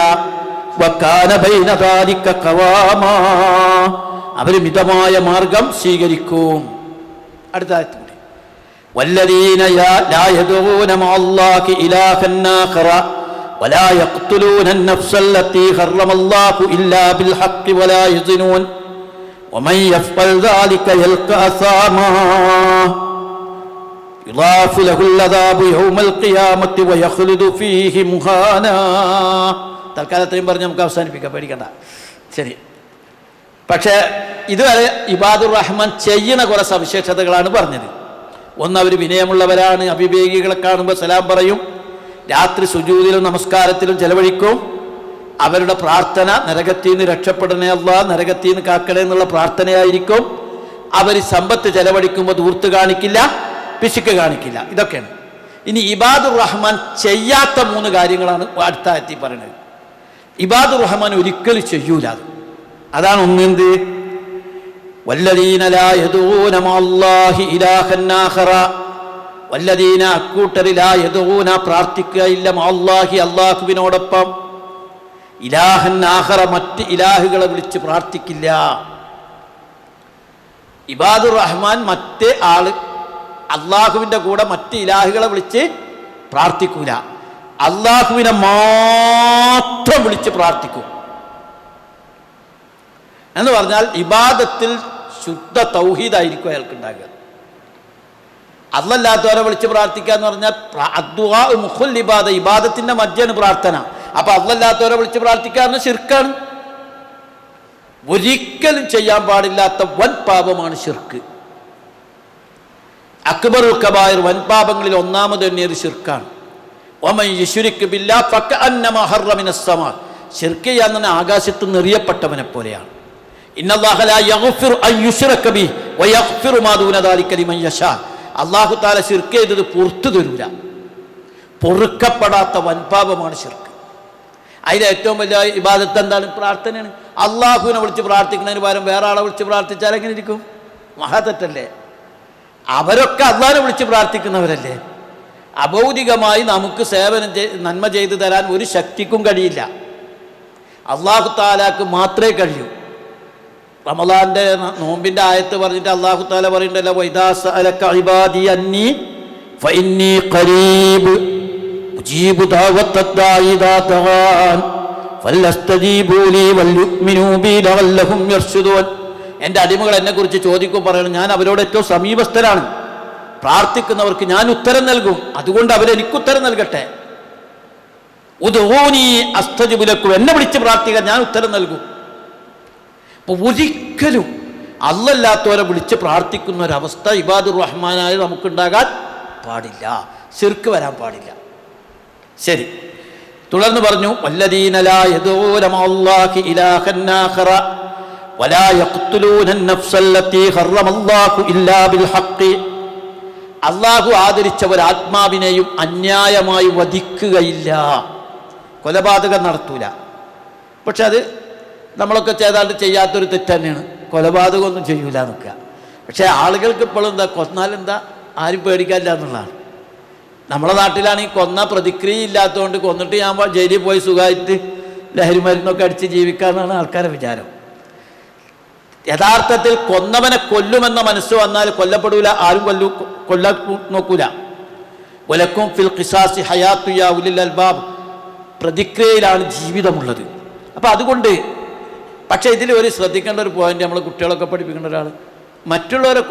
വകാന ബൈന ദാലിക ഖവാമാ, അവർ മിതമായ മാർഗം സ്വീകരിക്കും. അടുത്ത ആയത്ത് കൂടി, വല്ലദീന ലാ യദഊന മഅല്ലാഹി ഇലാഹൻ ആഖറ വലാ യഖ്തുലൂന അൻ-നഫ്സ അല്ലതീ ഹറമല്ലാഹു ഇല്ലാ ബിൽ ഹഖ് വലാ യസ്നൂൻ വമൻ യഫ്അൽ ദാലിക യൽഖ അസാമാ യുളാഫു ലഹുൽ അദാബു യൗമൽ ഖിയാമത്തി വയഖ്ലുദു ഫീഹി മുഹാനാ. തൽക്കാലത്തെയും പറഞ്ഞ് നമുക്ക് അവസാനിപ്പിക്കാം, പേടിക്കണ്ട. ശരി. പക്ഷേ ഇതുവരെ ഇബാദുർ റഹ്മാൻ ചെയ്യുന്ന കുറേ സവിശേഷതകളാണ് പറഞ്ഞത്. ഒന്ന്, അവർ വിനയമുള്ളവരാണ്. അവിവേകികളെ കാണുമ്പോൾ സലാം പറയും. രാത്രി സുജൂദിലും നമസ്കാരത്തിലും ചെലവഴിക്കും. അവരുടെ പ്രാർത്ഥന നരകത്തിൽ നിന്ന് രക്ഷപ്പെടണേ അല്ലാഹ്, നരകത്തിൽ നിന്ന് കാക്കണേ എന്നുള്ള പ്രാർത്ഥനയായിരിക്കും. അവർ സമ്പത്ത് ചെലവഴിക്കുമ്പോൾ ദൂർത്ത് കാണിക്കില്ല, പിശുക്ക് കാണിക്കില്ല. ഇതൊക്കെയാണ്. ഇനി ഇബാദുർ റഹ്മാൻ ചെയ്യാത്ത 3 കാര്യങ്ങളാണ് അടുത്ത ആയത്തിൽ പറയുന്നത്. ഇബാദുർ റഹ്മാൻ ഒരിക്കലും ചെയ്യൂല. അതാണ് ഒന്നെന്ത്, വല്ലദീന ലാ യദഊന മഅല്ലാഹി ഇലാഹൻ ആഖറ, വല്ലദീന അക്കൂട്ടരി ലാ യദഊന, പ്രാർത്ഥിക്കുകയില്ല, മഅല്ലാഹി അല്ലാഹുവിനോടൊപ്പം, ഇലാഹൻ ആഖറ, മറ്റ് ഇലാഹുകളെ വിളിച്ച് പ്രാർത്ഥിക്കില്ല. ഇബാദുർ റഹ്മാൻ മറ്റേ ആള് അള്ളാഹുവിൻ്റെ കൂടെ മറ്റ് ഇലാഹുകളെ വിളിച്ച് പ്രാർത്ഥിക്കൂല. അള്ളാഹുവിനെ മാത്രം വിളിച്ച് പ്രാർത്ഥിക്കും. എന്ന് പറഞ്ഞാൽ ഇബാദത്തിൽ ശുദ്ധ തൗഹീദായിരിക്കും അയാൾക്ക് ഉണ്ടാകുക. അല്ലാത്തവരെ വിളിച്ച് പ്രാർത്ഥിക്കുക എന്ന് പറഞ്ഞാൽ അദ്ദുആ മുഖുൽ ഇബാദ, ഇബാദത്തിൻ്റെ മധ്യയാണ് പ്രാർത്ഥന. അപ്പം അല്ലാത്തവരെ വിളിച്ച് പ്രാർത്ഥിക്കുക എന്ന് ശിർക്കാണ്. ഒരിക്കലും ചെയ്യാൻ പാടില്ലാത്ത വൻ പാപമാണ് ശിർക്ക്. അക്ബറുൽ കബായിർ, വൻപാപങ്ങളിൽ ഒന്നാമത് തന്നെയത് ശിർക്കാണ്. വമൻ യുശ്രിക് ബില്ലാഹ് ഫകഅന്നമാ ഹറ മിനസ് സമാ, ശിർക്ക് ചെയ്യാൻ തന്നെ ആകാശത്ത് നിറിയപ്പെട്ടവനെ പോലെയാണ്. ഇന്നല്ലാഹ ലാ യഗ്ഫിറു അൻ യുശ്റക ബിഹി വയഗ്ഫിറു മാ ദൂന ദാലിക ലിമൻ യശാ. അല്ലാഹു തആല ശിർക്ക് ചെയ്തത് പുറത്തു തരൂല. പൊറുക്കപ്പെടാത്ത വൻപാപമാണ് ശിർക്ക്. അതിലെ ഏറ്റവും വലിയ ഇബാദത്ത് എന്താണ്? പ്രാർത്ഥനയാണ്. അള്ളാഹുവിനെ വിളിച്ച് പ്രാർത്ഥിക്കുന്നതിന് പകരം വേറെ ആളെ വിളിച്ച് പ്രാർത്ഥിച്ചാൽ എങ്ങനെ ഇരിക്കും? മഹാതെറ്റല്ലേ? അവരൊക്കെ അള്ളാഹിനെ വിളിച്ച് പ്രാർത്ഥിക്കുന്നവരല്ലേ? അഭൗതികമായി നമുക്ക് നന്മ ചെയ്തു തരാൻ ഒരു ശക്തിക്കും കഴിയില്ല. അള്ളാഹു താലാക്ക് മാത്രമേ കഴിയൂ. റമളാന്റെ നോമ്പിൻ്റെ ആയത്ത് പറഞ്ഞിട്ട് അള്ളാഹു താല പറയുന്നുണ്ടല്ലോ, വൈദാ സഅലക ഇബാദി അന്നി ഫഇന്നി ഖരീബ് ഉജീബു ദഅവത്തദ്ദാഇ ഇദാ ദഅൻ ഫലസ്തജീബൂ ലീ വൽയുഅ്മിനൂ ബി ലഅല്ലഹും യർശുദൂൻ. എൻ്റെ അടിമകൾ എന്നെക്കുറിച്ച് ചോദിക്കും, പറയണം, ഞാൻ അവരോട് ഏറ്റവും സമീപസ്ഥരാണ്, പ്രാർത്ഥിക്കുന്നവർക്ക് ഞാൻ ഉത്തരം നൽകും, അതുകൊണ്ട് അവരെനിക്ക് ഉത്തരം നൽകട്ടെ. ഉദ്ഊനി അസ്തജിബ് ലക്കും, എന്നെ വിളിച്ച് പ്രാർത്ഥിക്കാൻ ഞാൻ ഉത്തരം നൽകും. അപ്പോൾ ഒരിക്കലും അല്ലാത്തവരെ വിളിച്ച് പ്രാർത്ഥിക്കുന്ന ഒരവസ്ഥ ഇബാദുർ റഹ്മാനായി നമുക്കുണ്ടാകാൻ പാടില്ല, ശിർക്ക് വരാൻ പാടില്ല. ശരി, തുടർന്ന് പറഞ്ഞു, വല്ലദീന ലാ യദഊന മഅല്ലാഹി ഇലാഹൻ ആഖറ വലാ യഖ്തുലൂന അൻ-നഫ്സല്ലതീ ഹറമല്ലാഹു ഇല്ലാ ബിൽ ഹഖ്. അള്ളാഹു ആദരിച്ച ഒരു ആത്മാവിനെയും അന്യായമായി വധിക്കുകയില്ല, കൊലപാതകം നടത്തൂല. പക്ഷെ അത് നമ്മളൊക്കെ ചെയ്താണ്ട് ചെയ്യാത്തൊരു തെറ്റ് തന്നെയാണ്, കൊലപാതകമൊന്നും ചെയ്യൂല നിൽക്കുക. പക്ഷേ ആളുകൾക്ക് ഇപ്പോഴും എന്താ, കൊന്നാലെന്താ, ആരും പേടിക്കാനില്ല എന്നുള്ളതാണ്. നമ്മളെ നാട്ടിലാണെങ്കിൽ കൊന്ന പ്രതിക്രിയ ഇല്ലാത്തതുകൊണ്ട് കൊന്നിട്ട് ഞാൻ ജയിലിൽ പോയി സുഖമായിട്ട് ലഹരി മരുന്നൊക്കെ അടിച്ച് ജീവിക്കാമെന്നാണ് ആൾക്കാരുടെ വിചാരം. യഥാർത്ഥത്തിൽ കൊന്നവനെ കൊല്ലുമെന്ന മനസ്സ് വന്നാൽ കൊല്ലപ്പെടൂല, ആരും കൊല്ലാൻ നോക്കൂല. വലക്കും ഫിൽ ഖിസാസി ഹയാത്തു യാ ഉലിൽ അൽബാബ്, പ്രതിക്രിയയിലാണ് ജീവിതമുള്ളത്. അപ്പം അതുകൊണ്ട്, പക്ഷേ ഇതിൽ ഒരു ശ്രദ്ധിക്കേണ്ട ഒരു പോയിന്റ്, നമ്മൾ കുട്ടികളൊക്കെ പഠിപ്പിക്കേണ്ട ഒരാൾ മറ്റുള്ളവരെ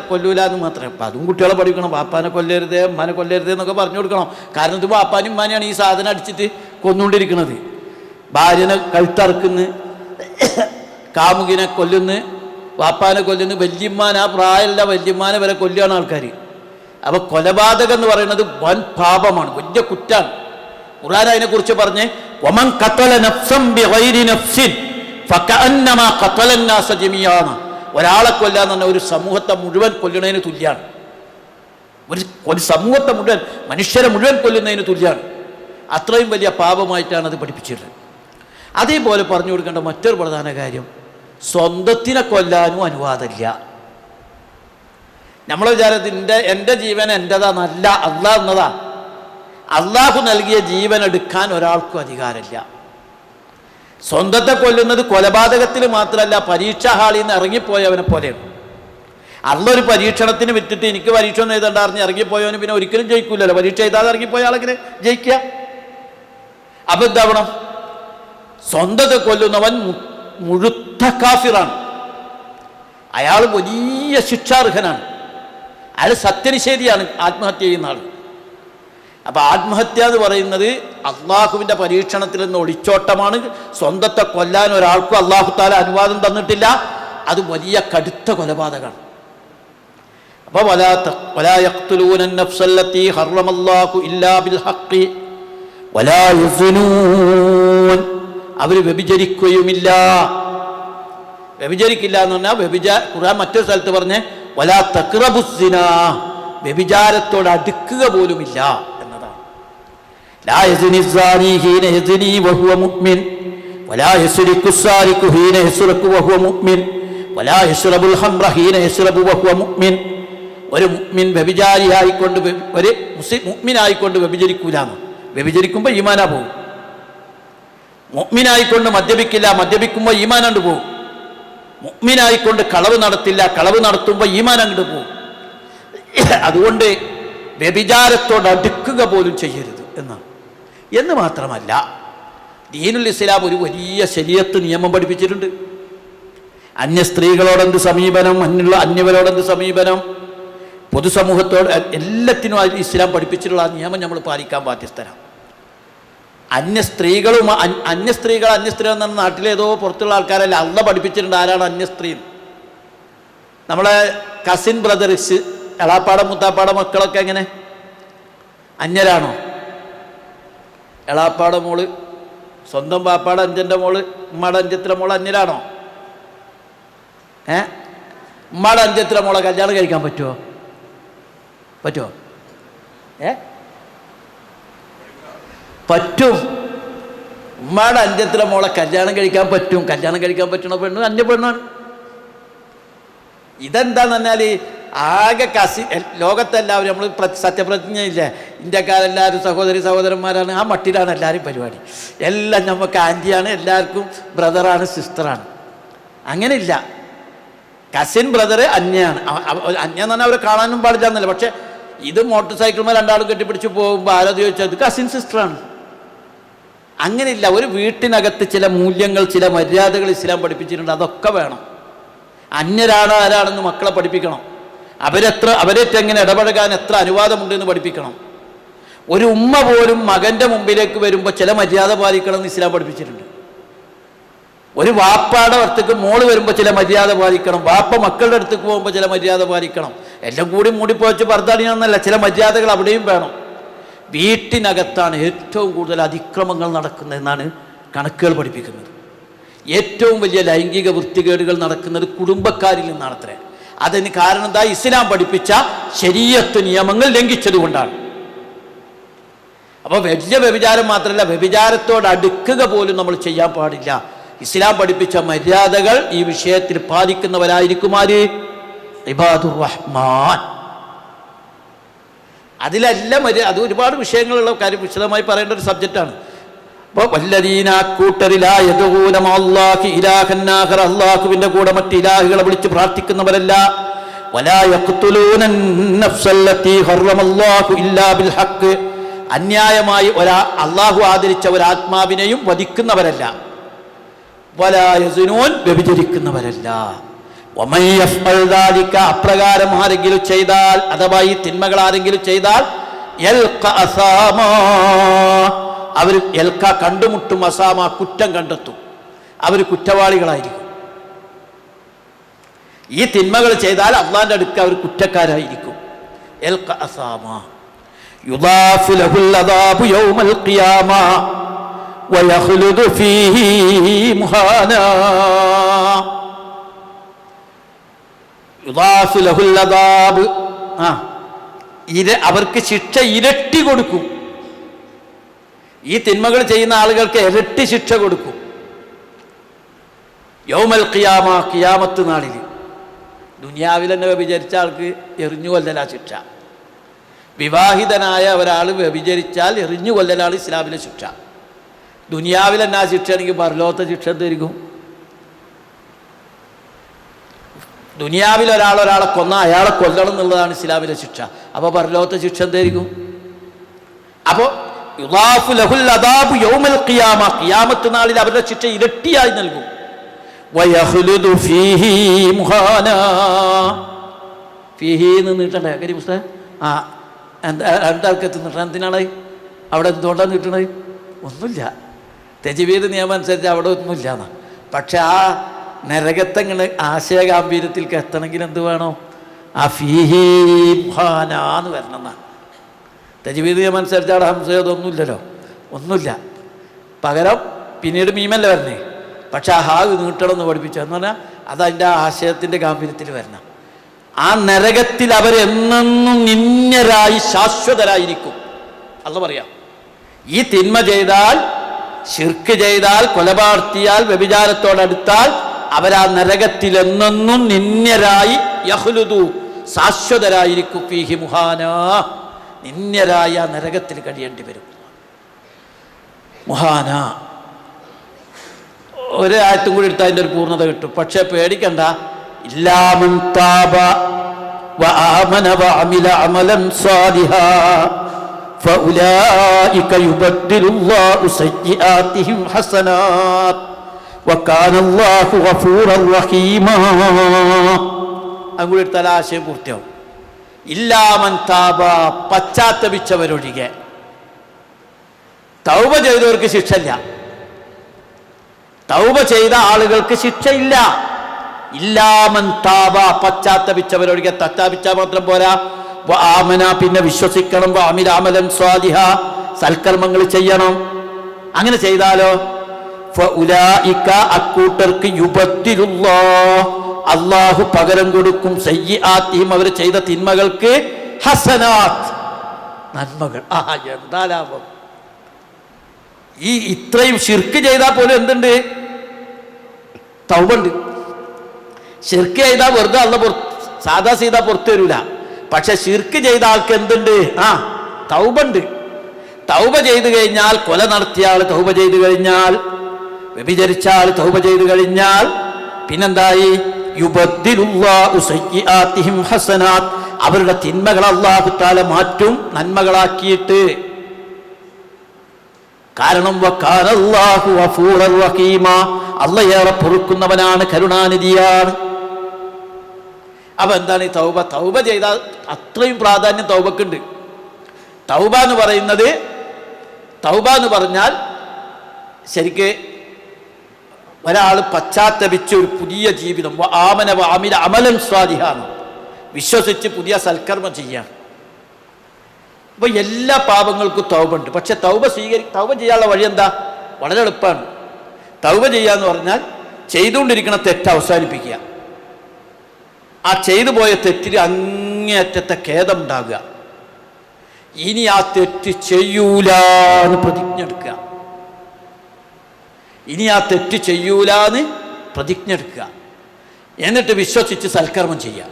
കൊല്ലൂല എന്ന് മാത്രമേ. അപ്പം അതും കുട്ടികളെ പഠിക്കണം, വാപ്പാനെ കൊല്ലരുതേ ഉമ്മാനെ കൊല്ലരുതേ എന്നൊക്കെ പറഞ്ഞു കൊടുക്കണം. കാരണം ഇത് വാപ്പാനും ഉമ്മാനെയാണ് ഈ സാധനം അടിച്ചിട്ട് കൊന്നുകൊണ്ടിരിക്കുന്നത്. ഭാര്യനെ കഴുത്തറക്കുന്നു, കാമുകിനെ കൊല്ലുന്നു, വാപ്പാനെ കൊല്ലുന്നു, വല്യമ്മാൻ, ആ പ്രായമുള്ള വല്യമ്മാനെ വരെ കൊല്ലുകയാണ് ആൾക്കാർ. അപ്പോൾ കൊലപാതകം എന്ന് പറയുന്നത് വൻ പാപമാണ്, വലിയ കുറ്റാണ്. ഖുർആൻ അതിനെക്കുറിച്ച് പറഞ്ഞ്, വമൻ ഖതല നഫ്സൻ ബിഗൈരി നഫ്സിൻ ഫകഅന്നമാ ഖതലൻ നാസ ജമീഅൻ. ഒരാളെ കൊല്ലാന്ന് പറഞ്ഞാൽ ഒരു സമൂഹത്തെ മുഴുവൻ കൊല്ലുന്നതിന് തുല്യമാണ്. ഒരു സമൂഹത്തെ മുഴുവൻ, മനുഷ്യരെ മുഴുവൻ കൊല്ലുന്നതിന് തുല്യമാണ്. അത്രയും വലിയ പാപമായിട്ടാണ് അത് പഠിപ്പിച്ചിട്ടുള്ളത്. അതേപോലെ പറഞ്ഞു കൊടുക്കേണ്ട മറ്റൊരു പ്രധാന കാര്യം, സ്വന്തത്തിനെ കൊല്ലാനും അനുവാദമില്ല. നമ്മളെ വിചാരത്തിൽ എൻ്റെ ജീവൻ എൻ്റെതാ, നല്ല അള്ളാഹ് എന്നതാ. അള്ളാഹു നൽകിയ ജീവൻ എടുക്കാൻ ഒരാൾക്കും അധികാരമില്ല. സ്വന്തത്തെ കൊല്ലുന്നത് കൊലപാതകത്തിൽ മാത്രമല്ല, പരീക്ഷാ ഹാളിൽ നിന്ന് ഇറങ്ങിപ്പോയവനെ പോലെയാണ്. അള്ളൊരു പരീക്ഷണത്തിന് വിറ്റിട്ട് എനിക്ക് പരീക്ഷ ഒന്നും എഴുതണ്ടാറിഞ്ഞ് ഇറങ്ങിപ്പോയവന് പിന്നെ ഒരിക്കലും ജയിക്കൂലല്ലോ. പരീക്ഷ എഴുതാതെ ഇറങ്ങിപ്പോയ ആളെങ്ങനെ ജയിക്കുക? അപ്പം എന്താവണം? സ്വന്തത്തെ കൊല്ലുന്നവൻ മുഴുത്ത കാഫിറാണ്, അയാൾ വലിയ ശിക്ഷാർഹനാണ്, അയാൾ സത്യനിഷേധിയാണ്, ആത്മഹത്യ ചെയ്യുന്ന ആൾ. അപ്പം ആത്മഹത്യ എന്ന് പറയുന്നത് അള്ളാഹുവിൻ്റെ പരീക്ഷണത്തിൽ നിന്ന് ഒളിച്ചോട്ടമാണ്. സ്വന്തത്തെ കൊല്ലാൻ ഒരാൾക്കും അള്ളാഹു താല അനുവാദം തന്നിട്ടില്ല, അത് വലിയ കടുത്ത കൊലപാതകമാണ്. അപ്പോൾ വലാ യഖ്തുലൂന അൻ-നഫ്സല്ലതീ ഹറമല്ലാഹു ഇല്ലാ ബിൽ ഹഖ് വലാ യസ്നൂൻ, അവർ വ്യഭിചരിക്കുകയുമില്ല. വ്യഭിചരിക്കില്ല എന്ന് പറഞ്ഞാൽ ഖുർആൻ മറ്റൊരു സ്ഥലത്ത് പറഞ്ഞ് വലാ തഖ്റബുസ്സിനാ, വ്യഭിചാരത്തോട് അടുക്കുക പോലുമില്ല എന്നതാണ്. ലാ യസ്നി സാനി ഹീന യസ്നി വഹുവ മുഅ്മിൻ വലാ യസ്രിഖു സാരിഖു ഹീന യസ്രിഖു വഹുവ മുഅ്മിൻ വലാ യശ്റബുൽ ഖംറ ഹീന യശ്റബു വഹുവ മുഅ്മിൻ. ഒരു മുഅ്മിൻ വ്യഭിചാരിയായിക്കൊണ്ട്, ഒരു മുഅ്മിനായിക്കൊണ്ട് വ്യഭിചരിക്കൂലാന്ന്. വ്യഭിചരിക്കുമ്പോൾ ഈമാനാ പോകും. മുഅ്മിനായിക്കൊണ്ട് മദ്യപിക്കില്ല, മദ്യപിക്കുമ്പോൾ ഈമാൻ അങ്ങോട്ട് പോകും. മുഅ്മിനായിക്കൊണ്ട് കളവ് നടത്തില്ല, കളവ് നടത്തുമ്പോൾ ഈമാൻ അങ്ങോട്ട് പോകും. അതുകൊണ്ട് വ്യഭിചാരത്തോട് അടുക്കുക പോലും ചെയ്യരുത് എന്നാണ്. എന്ന് മാത്രമല്ല, ദീനുൽ ഇസ്ലാം ഒരു വലിയ ശരീഅത്ത് നിയമം പഠിപ്പിച്ചിട്ടുണ്ട്. അന്യ സ്ത്രീകളോടെന്ത് സമീപനം, അന്യവരോടെന്ത് സമീപനം, പൊതുസമൂഹത്തോട്, എല്ലാത്തിനും ഇസ്ലാം പഠിപ്പിച്ചിട്ടുള്ള ആ നിയമം നമ്മൾ പാലിക്കാൻ ബാധ്യസ്ഥരാണ്. അന്യ സ്ത്രീകൾ എന്ന നാട്ടിലേതോ പുറത്തുള്ള ആൾക്കാരല്ല, അള്ള പഠിപ്പിച്ചിട്ടുണ്ട് ആരാണ് അന്യ സ്ത്രീ. നമ്മളെ കസിൻ ബ്രദർസ്, എളാപ്പാട മുത്താപ്പാട മക്കളൊക്കെ എങ്ങനെ അന്യരാണോ? എളാപ്പാട മോള് സ്വന്തം പാപ്പാട അഞ്ചൻ്റെ മോള്, ഉമ്മാടെ അഞ്ചത്തിലെ മോള് അന്യരാണോ? ഉമ്മാടെ അഞ്ചത്തിലെ മോളെ കല്യാണം കഴിക്കാൻ പറ്റുമോ? പറ്റും. ഉമ്മാടെ അഞ്ചത്തിലെ മോളെ കല്യാണം കഴിക്കാൻ പറ്റും. കല്യാണം കഴിക്കാൻ പറ്റുന്ന പെണ്ണ് അന്യ പെണ്ണാണ്. ഇതെന്താന്ന് പറഞ്ഞാൽ ആകെ ലോകത്തെല്ലാവരും, നമ്മൾ സത്യപ്രതിജ്ഞ ഇല്ലേ, ഇന്ത്യക്കാരെല്ലാവരും സഹോദരന്മാരാണ്, ആ മട്ടിലാണ് എല്ലാവരും പരിപാടി. എല്ലാം നമുക്ക് ആൻറ്റിയാണ്, എല്ലാവർക്കും ബ്രദറാണ്, സിസ്റ്ററാണ്. അങ്ങനെയില്ല. കസിൻ ബ്രദർ അന്യാണ്. അന്യ എന്ന് പറഞ്ഞാൽ അവരെ കാണാനും പാടില്ല എന്നല്ല, പക്ഷെ ഇത് മോട്ടോർ സൈക്കിളുമ്പോൾ രണ്ടാളും കെട്ടിപ്പിടിച്ച് പോകുമ്പോൾ ആരോ ചോദിച്ചാൽ ഇത് കസിൻ സിസ്റ്ററാണ്. അങ്ങനെയില്ല. ഒരു വീട്ടിനകത്ത് ചില മൂല്യങ്ങൾ, ചില മര്യാദകൾ ഇസ്ലാം പഠിപ്പിച്ചിട്ടുണ്ട്. അതൊക്കെ വേണം. അന്യരാണ് ആരാണെന്ന് മക്കളെ പഠിപ്പിക്കണം. അവരേറ്റ് എങ്ങനെ ഇടപഴകാൻ എത്ര അനുവാദമുണ്ടെന്ന് പഠിപ്പിക്കണം. ഒരു ഉമ്മ പോലും മകൻ്റെ മുമ്പിലേക്ക് വരുമ്പോൾ ചില മര്യാദ പാലിക്കണം എന്ന് ഇസ്ലാം പഠിപ്പിച്ചിട്ടുണ്ട്. ഒരു വാപ്പയുടെ അടുത്തേക്ക് മോള് വരുമ്പോൾ ചില മര്യാദ പാലിക്കണം. വാപ്പ മക്കളുടെ അടുത്തേക്ക് പോകുമ്പോൾ ചില മര്യാദ പാലിക്കണം. എല്ലാം കൂടി മൂടിപ്പോച്ച് പർദ്ദാണിയാണെന്നല്ല, ചില മര്യാദകൾ അവിടെയും വേണം. വീട്ടിനകത്താണ് ഏറ്റവും കൂടുതൽ അതിക്രമങ്ങൾ നടക്കുന്നതെന്നാണ് കണക്കുകൾ പഠിപ്പിക്കുന്നത്. ഏറ്റവും വലിയ ലൈംഗിക വൃത്തികേടുകൾ നടക്കുന്നത് കുടുംബക്കാരിൽ നിന്നാണത്രേ. അതിന് കാരണം എന്താ? ഇസ്ലാം പഠിപ്പിച്ച ശരീഅത്ത് നിയമങ്ങൾ ലംഘിച്ചത് കൊണ്ടാണ്. അപ്പോൾ വലിയ വ്യഭിചാരം മാത്രമല്ല, വ്യഭിചാരത്തോട് അടുക്കുക പോലും നമ്മൾ ചെയ്യാൻ പാടില്ല. ഇസ്ലാം പഠിപ്പിച്ച മര്യാദകൾ ഈ വിഷയത്തിൽ പാലിക്കുന്നവരായിരിക്കും ആര്? ഇബാദുർ റഹ്മാൻ. അതിലെല്ലാം അത് ഒരുപാട് വിഷയങ്ങളുള്ള കാര്യം വിശദമായി പറയേണ്ട ഒരു സബ്ജക്റ്റാണ്. അപ്പോൾ വല്ലദീന അള്ളാഹുവിന്റെ കൂടെ മറ്റ് ഇലാഹുകളെ വിളിച്ച് പ്രാർത്ഥിക്കുന്നവരല്ല. വലാ യഖ്തുലൂന നഫ്സല്ലതീ ഹറമല്ലാഹു ഇല്ലാ ബിൽ ഹഖ്. അന്യായമായി അള്ളാഹു ആദരിച്ച ഒരാത്മാവിനെയും വധിക്കുന്നവരല്ല. വലാ യസ്നൂൻ, വ്യഭിചരിക്കുന്നവരല്ല. വമൻ യഫ്അൽ ദാലിക, അപ്രകാരം ആരെങ്കിലും ചെയ്താൽ, അഥവാ ഈ തിന്മകൾ ആരെങ്കിലും ചെയ്താൽ, യൽഖ അസാമാ, അവർ യൽഖ കണ്ടുമുട്ടും, അസാമ കുറ്റം കണ്ടെത്തും, അവർ കുറ്റവാളികളായിരിക്കും. ഈ തിന്മകൾ ചെയ്താൽ അള്ളാന്റെ അടുക്ക അവർ കുറ്റക്കാരായിരിക്കും. യൽഖ അസാമ യുദാഫു ലഹുൽ അദാബു യൗമൽ ഖിയാമ വയഖ്ലുദു ഫീഹി മുഹാനാ. യുദാഫു ലഹുൽ അദാബ്, അവർക്ക് ശിക്ഷ ഇരട്ടി കൊടുക്കും. ഈ തിന്മകൾ ചെയ്യുന്ന ആളുകൾക്ക് ഇരട്ടി ശിക്ഷ കൊടുക്കും. യൗമൽ ഖിയാമ, ഖിയാമത്ത് നാളിൽ. ദുനിയാവിൽ തന്നെ വ്യഭിചരിച്ച ആൾക്ക് എറിഞ്ഞു കൊല്ലലാ ശിക്ഷ. വിവാഹിതനായ ഒരാൾ വ്യഭിചരിച്ചാൽ എറിഞ്ഞു കൊല്ലലാണ് ഇസ്ലാമിലെ ശിക്ഷ. ദുനിയാവിൽ തന്നെ ആ ശിക്ഷയാണെങ്കിൽ പരലോകത്തെ ശിക്ഷ എന്തായിരിക്കും? ദുനിയാവിൽ ഒരാളെ കൊന്ന അയാളെ കൊല്ലണം എന്നുള്ളതാണ് ഇസ്ലാമിലെ ശിക്ഷ. അപ്പോൾ പരലോകത്തെ ശിക്ഷ എന്തായിരിക്കും? അപ്പോൾ യുദാഫു ലഹുൽ അദാബു യൗമൽ ഖിയാമ, ഖിയാമത്ത് നാളിൽ അവരുടെ ശിക്ഷ ഇരട്ടിയായി നൽകും. വയഖ്ലുദു ഫീഹി മുഹാനാ. ഫീഹി എന്ന് നീട്ടണ്ടേ കാര്യം പുസ്തകം? രണ്ടാൾക്ക് നീട്ടണം. എന്തിനാണ് അവിടെ? എന്തുകൊണ്ടാണ് നീട്ടണത്? ഒന്നുമില്ല, തജ്വീദ് നിയമം അനുസരിച്ച് അവിടെ ഒന്നുമില്ല എന്നാ. പക്ഷെ ആ നരകത്തങ്ങള് ആശയഗാംഭീര്യത്തിലേക്ക് എത്തണമെങ്കിൽ എന്ത് വേണം? ആ ഫീഹി മുഹാന എന്ന് വരണം എന്നാണ്. തജ്വീദ് നിയമം അനുസരിച്ച് അവിടെ ഹംസയൊന്നുമില്ലല്ലോ, ഒന്നുമില്ല. പകരം പിന്നീട് മീമല്ല വരണേ. പക്ഷെ ആ ഹാഗ് നീട്ടണം എന്ന് പഠിപ്പിച്ചു എന്ന് പറഞ്ഞാൽ അതതിൻ്റെ ആശയത്തിൻ്റെ ഗാംഭീര്യത്തിൽ വരണം. ആ നരകത്തിൽ അവരെന്നും നിന്യരായി ശാശ്വതരായിരിക്കും. അല്ല പറയാം, ഈ തിന്മ ചെയ്താൽ, ശിർക്ക് ചെയ്താൽ, കൊലപാർത്തിയാൽ, വ്യഭിചാരത്തോടടുത്താൽ അവരാ നരകത്തിൽ എന്നും നിന്യരായി യഖ്ലുദു, ശാശ്വതരായിരിക്കും. ഫീഹി മുഹാനാ, നിന്യരായ നരകത്തിൽ കഴിയേണ്ടി വരും. മുഹാന ഒരു ആയത്തും കൂടി എടുത്താൽ അതിൻ്റെ ഒരു പൂർണ്ണത കിട്ടും. പക്ഷെ പേടിക്കണ്ട. ഇല്ലാ മൻ താബ വആമന വഅമില അമലൻ സാലിഹാ ഫഉലൈക യുബദ്ദിലുല്ലാഹു സയ്യിആതിഹിം ഹസനാത് വകാനല്ലാഹു ഗഫൂറർ റഹീമാ. അങ്ങോട്ട് എടുത്താൽ ആശയം പൂർത്തിയാവും. ഇല്ലാ മൻ താബ, പശ്ചാത്തപിച്ചവരൊഴികെ. തൗബ ചെയ്തവർക്ക് ശിക്ഷയില്ല. തൗബ ചെയ്ത ആളുകൾക്ക് ശിക്ഷയില്ല. ഇല്ലാ മൻ താബ, പശ്ചാത്തപിച്ചവരൊഴികെ. പശ്ചാത്തപിച്ചാൽ മാത്രം പോരാ, ആമന, പിന്നെ വിശ്വസിക്കണം. അമില അമലൻ സ്വാലിഹ, സൽക്കർമ്മങ്ങൾ ചെയ്യണം. അങ്ങനെ ചെയ്താലോ ഫഉലൈക, അക്കൂട്ടർക്ക് യുബദ്ദിലുല്ലാഹ്, അല്ലാഹു പകരം കൊടുക്കും. സയ്യിആതിഹിം, അവർ ചെയ്ത തിന്മകൾക്ക് ഹസനാത്ത്, നന്മകൾ. എന്താ ലാഭം! ഈ ഇത്രയും ശിർക്ക് ചെയ്താൽ പോലും എന്തുണ്ട്? തൗബണ്ട്. ശിർക്ക് ചെയ്താൽ വെറുതെ അല്ല സാദാ ചെയ്താ പുറത്തു വരൂല. പക്ഷെ ശിർക്ക് ചെയ്ത ആൾക്ക് എന്തുണ്ട്? തൗബണ്ട്. തൗബ ചെയ്തു കഴിഞ്ഞാൽ, കൊല നടത്തിയ ആൾ തൗബ ചെയ്തു കഴിഞ്ഞാൽ, വ്യഭിചരിച്ച ആൾ തൗബ ചെയ്തു കഴിഞ്ഞാൽ പിന്നെന്തായി? യുബദ്ദിലുല്ലാഹു സയ്യിആതിഹിം ഹസനാത്ത്, അവരുടെ തിന്മകൾ അല്ലാഹു തആല മാറ്റും നന്മകളാക്കിയിട്ട്. കാരണം വകാനല്ലാഹു ഗഫൂറർ റഹീമ, അല്ലാഹ് ഏറെ പൊറുക്കുന്നവനാണ്, കരുണാനിധിയാണ്. അപ്പൊ എന്താണ് ഈ തൗബ? തൗബ ചെയ്താൽ അത്രയും പ്രാധാന്യം തൗബക്കുണ്ട്. തൗബ എന്ന് പറഞ്ഞാൽ ശരിക്ക് ഒരാൾ പശ്ചാത്തപിച്ച് ഒരു പുതിയ ജീവിതം, ആമന വഅമില അമലൻ സ്വാലിഹാണ്, വിശ്വസിച്ച് പുതിയ സൽക്കർമ്മം ചെയ്യാൻ. അപ്പൊ എല്ലാ പാപങ്ങൾക്കും തൗബ ഉണ്ട്. പക്ഷെ തൗബ ചെയ്യാനുള്ള വഴി എന്താ? വളരെ എളുപ്പമാണ്. തൗബ ചെയ്യാന്ന് പറഞ്ഞാൽ ചെയ്തുകൊണ്ടിരിക്കുന്ന തെറ്റ് അവസാനിപ്പിക്കുക. ആ ചെയ്തു പോയ തെറ്റിൽ അങ്ങേയറ്റത്തെ ഖേദം ഉണ്ടാകുക. ഇനി ആ തെറ്റ് ചെയ്യൂലാന്ന് പ്രതിജ്ഞ എടുക്കുക. ഇനി ആ തെറ്റ് ചെയ്യൂലാന്ന് പ്രതിജ്ഞ എടുക്കുക. എന്നിട്ട് വിശ്വസിച്ച് സൽക്കർമ്മം ചെയ്യുക.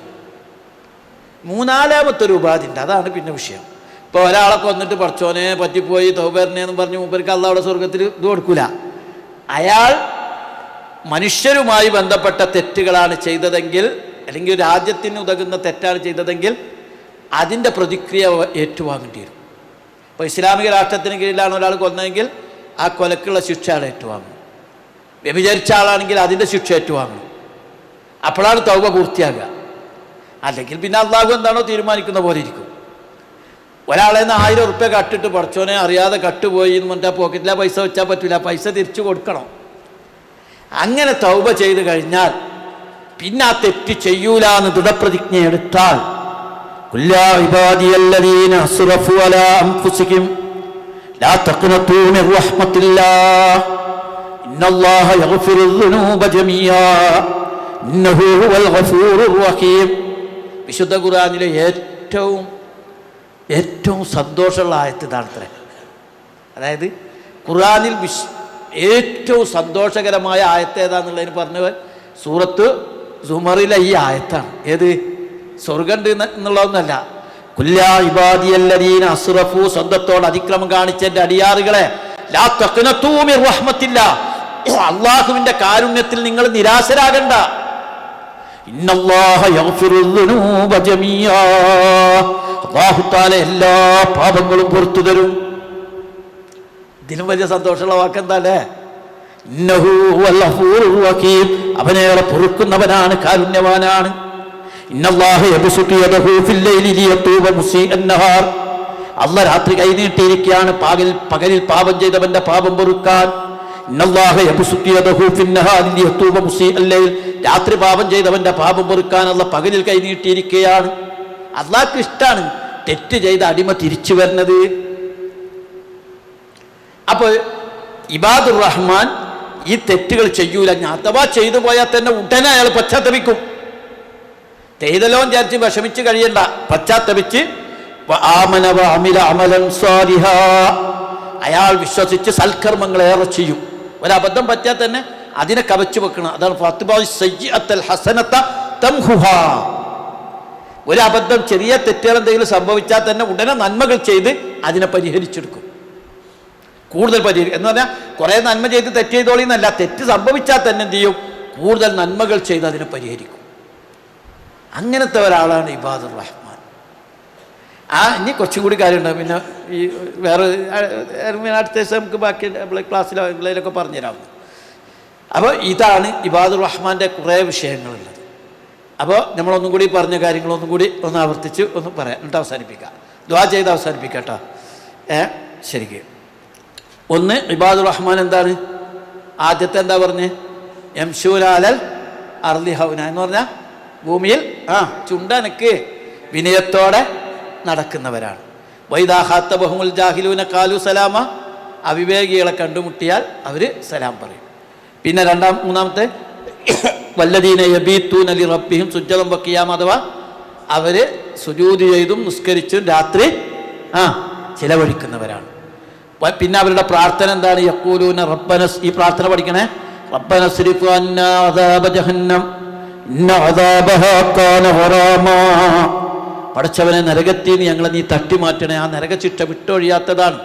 മൂന്നാലാമത്തെ ഒരു ഉപാധി ഉണ്ട്, അതാണ് പിന്നെ വിഷയം. ഇപ്പോൾ ഒരാളെ കൊന്നിട്ട് പടച്ചോനെ പറ്റിപ്പോയി തൗബർനെന്ന് പറഞ്ഞ് മൂപ്പർക്ക് അല്ലാഹ് അവിടെ സ്വർഗത്തിൽ ഇത് കൊടുക്കൂല. അയാൾ മനുഷ്യരുമായി ബന്ധപ്പെട്ട തെറ്റുകളാണ് ചെയ്തതെങ്കിൽ, അല്ലെങ്കിൽ രാജ്യത്തിന് ഉതകുന്ന തെറ്റാണ് ചെയ്തതെങ്കിൽ അതിൻ്റെ പ്രതിക്രിയ ഏറ്റുവാങ്ങേണ്ടി വരും. ഇപ്പോൾ ഇസ്ലാമിക രാഷ്ട്രത്തിന് കീഴിലാണ് ഒരാൾ കൊന്നതെങ്കിൽ ആ കൊലക്കുള്ള ശിക്ഷ അയാൾ ഏറ്റുവാങ്ങും. വ്യഭിചരിച്ച ആളാണെങ്കിൽ അതിൻ്റെ ശിക്ഷ ഏറ്റുവാങ്ങണം. അപ്പോഴാണ് തൗബ പൂർത്തിയാകുക. അല്ലെങ്കിൽ പിന്നെ അള്ളാഹു എന്താണോ തീരുമാനിക്കുന്ന പോലെ ഇരിക്കും. ഒരാളെ നിന്ന് 1000 ഉറുപ്യ കട്ടിട്ട് പടച്ചോനെ അറിയാതെ കട്ടുപോയി എന്ന് പറഞ്ഞാൽ പോക്കറ്റിലാ പൈസ വെച്ചാൽ പറ്റില്ല, പൈസ തിരിച്ചു കൊടുക്കണം. അങ്ങനെ തൗബ ചെയ്ത് കഴിഞ്ഞാൽ പിന്നെ ആ തെറ്റ് ചെയ്യൂലാന്ന് ദൃഢപ്രതിജ്ഞ എടുത്താൽ, കുല്ലാ ഇബാദിയല്ലദീന അസ്റഫു അലാ അൻഫുസിഹിം ലാ തഖ്നതൂ മിർ റഹ്മത്തില്ലാഹ് ഇന്നല്ലാഹ യഗ്ഫിറുദ്ദുനൂബ ജമീആ ഇന്നഹു ഹുവൽ ഗഫൂറുർ റഹീം. വിശുദ്ധ ഖുർആനിലെ ഏറ്റവും സന്തോഷമുള്ള ആയത്ത് ഇതാണത്രേ. അതായത് ഖുർആനിൽ ഏറ്റവും സന്തോഷകരമായ ആയത്ത് ഏതാന്നുള്ളതിന് പറഞ്ഞവൻ സൂറത്ത് സുമറിലെ ഈ ആയത്താണ്. ഏത്? സ്വർഗം എന്നുള്ളതൊന്നല്ല. കുല്ലാ ഇബാദിയല്ലദീന അസ്റഫു, സ്വന്തത്തോട് അതിക്രമം കാണിച്ച എൻ്റെ അടിയാറുകളെ, ലാ തഖ്നതൂ മിർ റഹ്മത്തില്ലാഹ്, അല്ലാഹുവിൻ്റെ കാരുണ്യത്തിൽ നിങ്ങൾ നിരാശരാകണ്ട. ഇന്നല്ലാഹ യഗ്ഫിറുദ്ദുനൂബ ജമീആ, അല്ലാഹു തആല എല്ലാ പാപങ്ങളും പുറത്തു തരും. ഇതിലും വലിയ സന്തോഷമുള്ള വാക്കെന്താ അല്ലേ? ഇന്നഹു ഹുവൽ ഗഫൂറുർ റഹീം, അവനേറെ പൊറുക്കുന്നവനാണ്, കാരുണ്യവാനാണ്. ഇന്നല്ലാഹ യബ്സുതു യദഹു ഫിൽ ലൈലി ലിയതൂബ മുസീഅൻ നഹാർ, അല്ലാഹ് രാത്രി കൈനീട്ടിയിരിക്കുകയാണ് പകലിൽ പാപം ചെയ്തവന്റെ പാപം പൊറുക്കാൻ. ഇന്നല്ലാഹ യബ്സുതു യദഹു ഫിൻ നഹാരി ലിയതൂബ മുസീഅൽ ലൈൽ, രാത്രി പാപം ചെയ്തവന്റെ പാപം പൊറുക്കാൻ അല്ലാഹ് പകലിൽ കൈനീട്ടിയിരിക്കുകയാണ്. അല്ലാഹ്ക്ക് ഇഷ്ടാണ് തെറ്റ് ചെയ്ത അടിമ തിരിച്ചു വരുന്നത്. അപ്പോൾ ഇബാദുർ റഹ്മാൻ ഈ തെറ്റുകൾ ചെയ്യൂല. അഥവാ ചെയ്തു പോയാൽ തന്നെ ഉടനെ അയാൾ പശ്ചാത്തപിക്കും. ചെയ്തല്ലോ വിചാരിച്ച് വിഷമിച്ച് കഴിയണ്ട, പശ്ചാത്തപിച്ച് ആമന വഅമില അമലൻ സ്വാലിഹാ, അയാൾ വിശ്വസിച്ച് സൽക്കർമ്മങ്ങൾ ഏറെ ചെയ്യും. ഒരബദ്ധം പറ്റിയാൽ തന്നെ അതിനെ കവച്ചു വെക്കണം. അതാണ് ഫത്ബാഉ സയ്യിഅത്തൽ ഹസനത തംഹുഹാ. ഒരു അബദ്ധം, ചെറിയ തെറ്റുകൾ എന്തെങ്കിലും സംഭവിച്ചാൽ തന്നെ ഉടനെ നന്മകൾ ചെയ്ത് അതിനെ പരിഹരിച്ചെടുക്കും. കൂടുതൽ പരിഹരിക്കും എന്ന് പറഞ്ഞാൽ കുറേ നന്മ ചെയ്ത് തെറ്റ് ചെയ്തോളിന്നല്ല, തെറ്റ് സംഭവിച്ചാൽ തന്നെ എന്ത് ചെയ്യും? കൂടുതൽ നന്മകൾ ചെയ്ത് അതിനെ പരിഹരിക്കും. അങ്ങനത്തെ ഒരാളാണ് ഇബാദുർ റഹ്മാൻ. ഇനി കുറച്ചും കൂടി കാര്യമുണ്ടാകും. പിന്നെ ഈ വേറെ അടുത്ത ദിവസം നമുക്ക് ബാക്കി ക്ലാസ്സിലോ ഇതിലൊക്കെ പറഞ്ഞുതരാം. അപ്പോൾ ഇതാണ് ഇബാദുർ റഹ്മാൻ്റെ കുറേ വിഷയങ്ങളുള്ളത്. അപ്പോൾ നമ്മളൊന്നും കൂടി പറഞ്ഞ കാര്യങ്ങളൊന്നും കൂടി ഒന്ന് ആവർത്തിച്ച് ഒന്ന് പറയാം, എന്നിട്ട് അവസാനിപ്പിക്കാം. ദുആ ചെയ്ത് അവസാനിപ്പിക്കാം കേട്ടോ. ശരിക്കും ഒന്ന് ഇബാദുർ റഹ്മാൻ എന്താണ്? ആദ്യത്തെ എന്താ പറഞ്ഞ്? യംശൂന അലൽ അർളി ഹൗന എന്ന് പറഞ്ഞാൽ ഭൂമിയിൽ ചുണ്ടനക്ക് വിനയത്തോടെ നടക്കുന്നവരാണ്. വൈദാ ഖാത്തബഹുൽ ജാഹിലൂന ഖാലു സലാമ, അവിവേകികളെ കണ്ടുമുട്ടിയാൽ അവർ സലാം പറയും. പിന്നെ മൂന്നാമത്തെ വല്ലദീന യബീത്തൂന ലിറബ്ബിഹിം സുജ്ജദൻ വഖിയാമ, അഥവാ അവർ സുജൂദ് ചെയ്തും നിസ്കരിച്ചും രാത്രി ചിലവഴിക്കുന്നവരാണ്. പിന്നെ അവരുടെ പ്രാർത്ഥന എന്താണ്? യഖൂലൂന റബ്ബന, ഈ പ്രാർത്ഥന പഠിക്കണേ, റബ്ബന സ്രിഫ് അന്നാ അദാബ ജഹന്നം ഇന്ന അദാബഹാ കാന ഗറാമാ, പടച്ചവനെ നരകത്തിൽ നിന്ന് ഞങ്ങളെ നീ തട്ടിമാറ്റണേ, ആ നരകശിക്ഷ വിട്ടൊഴിയാത്തതാണ്.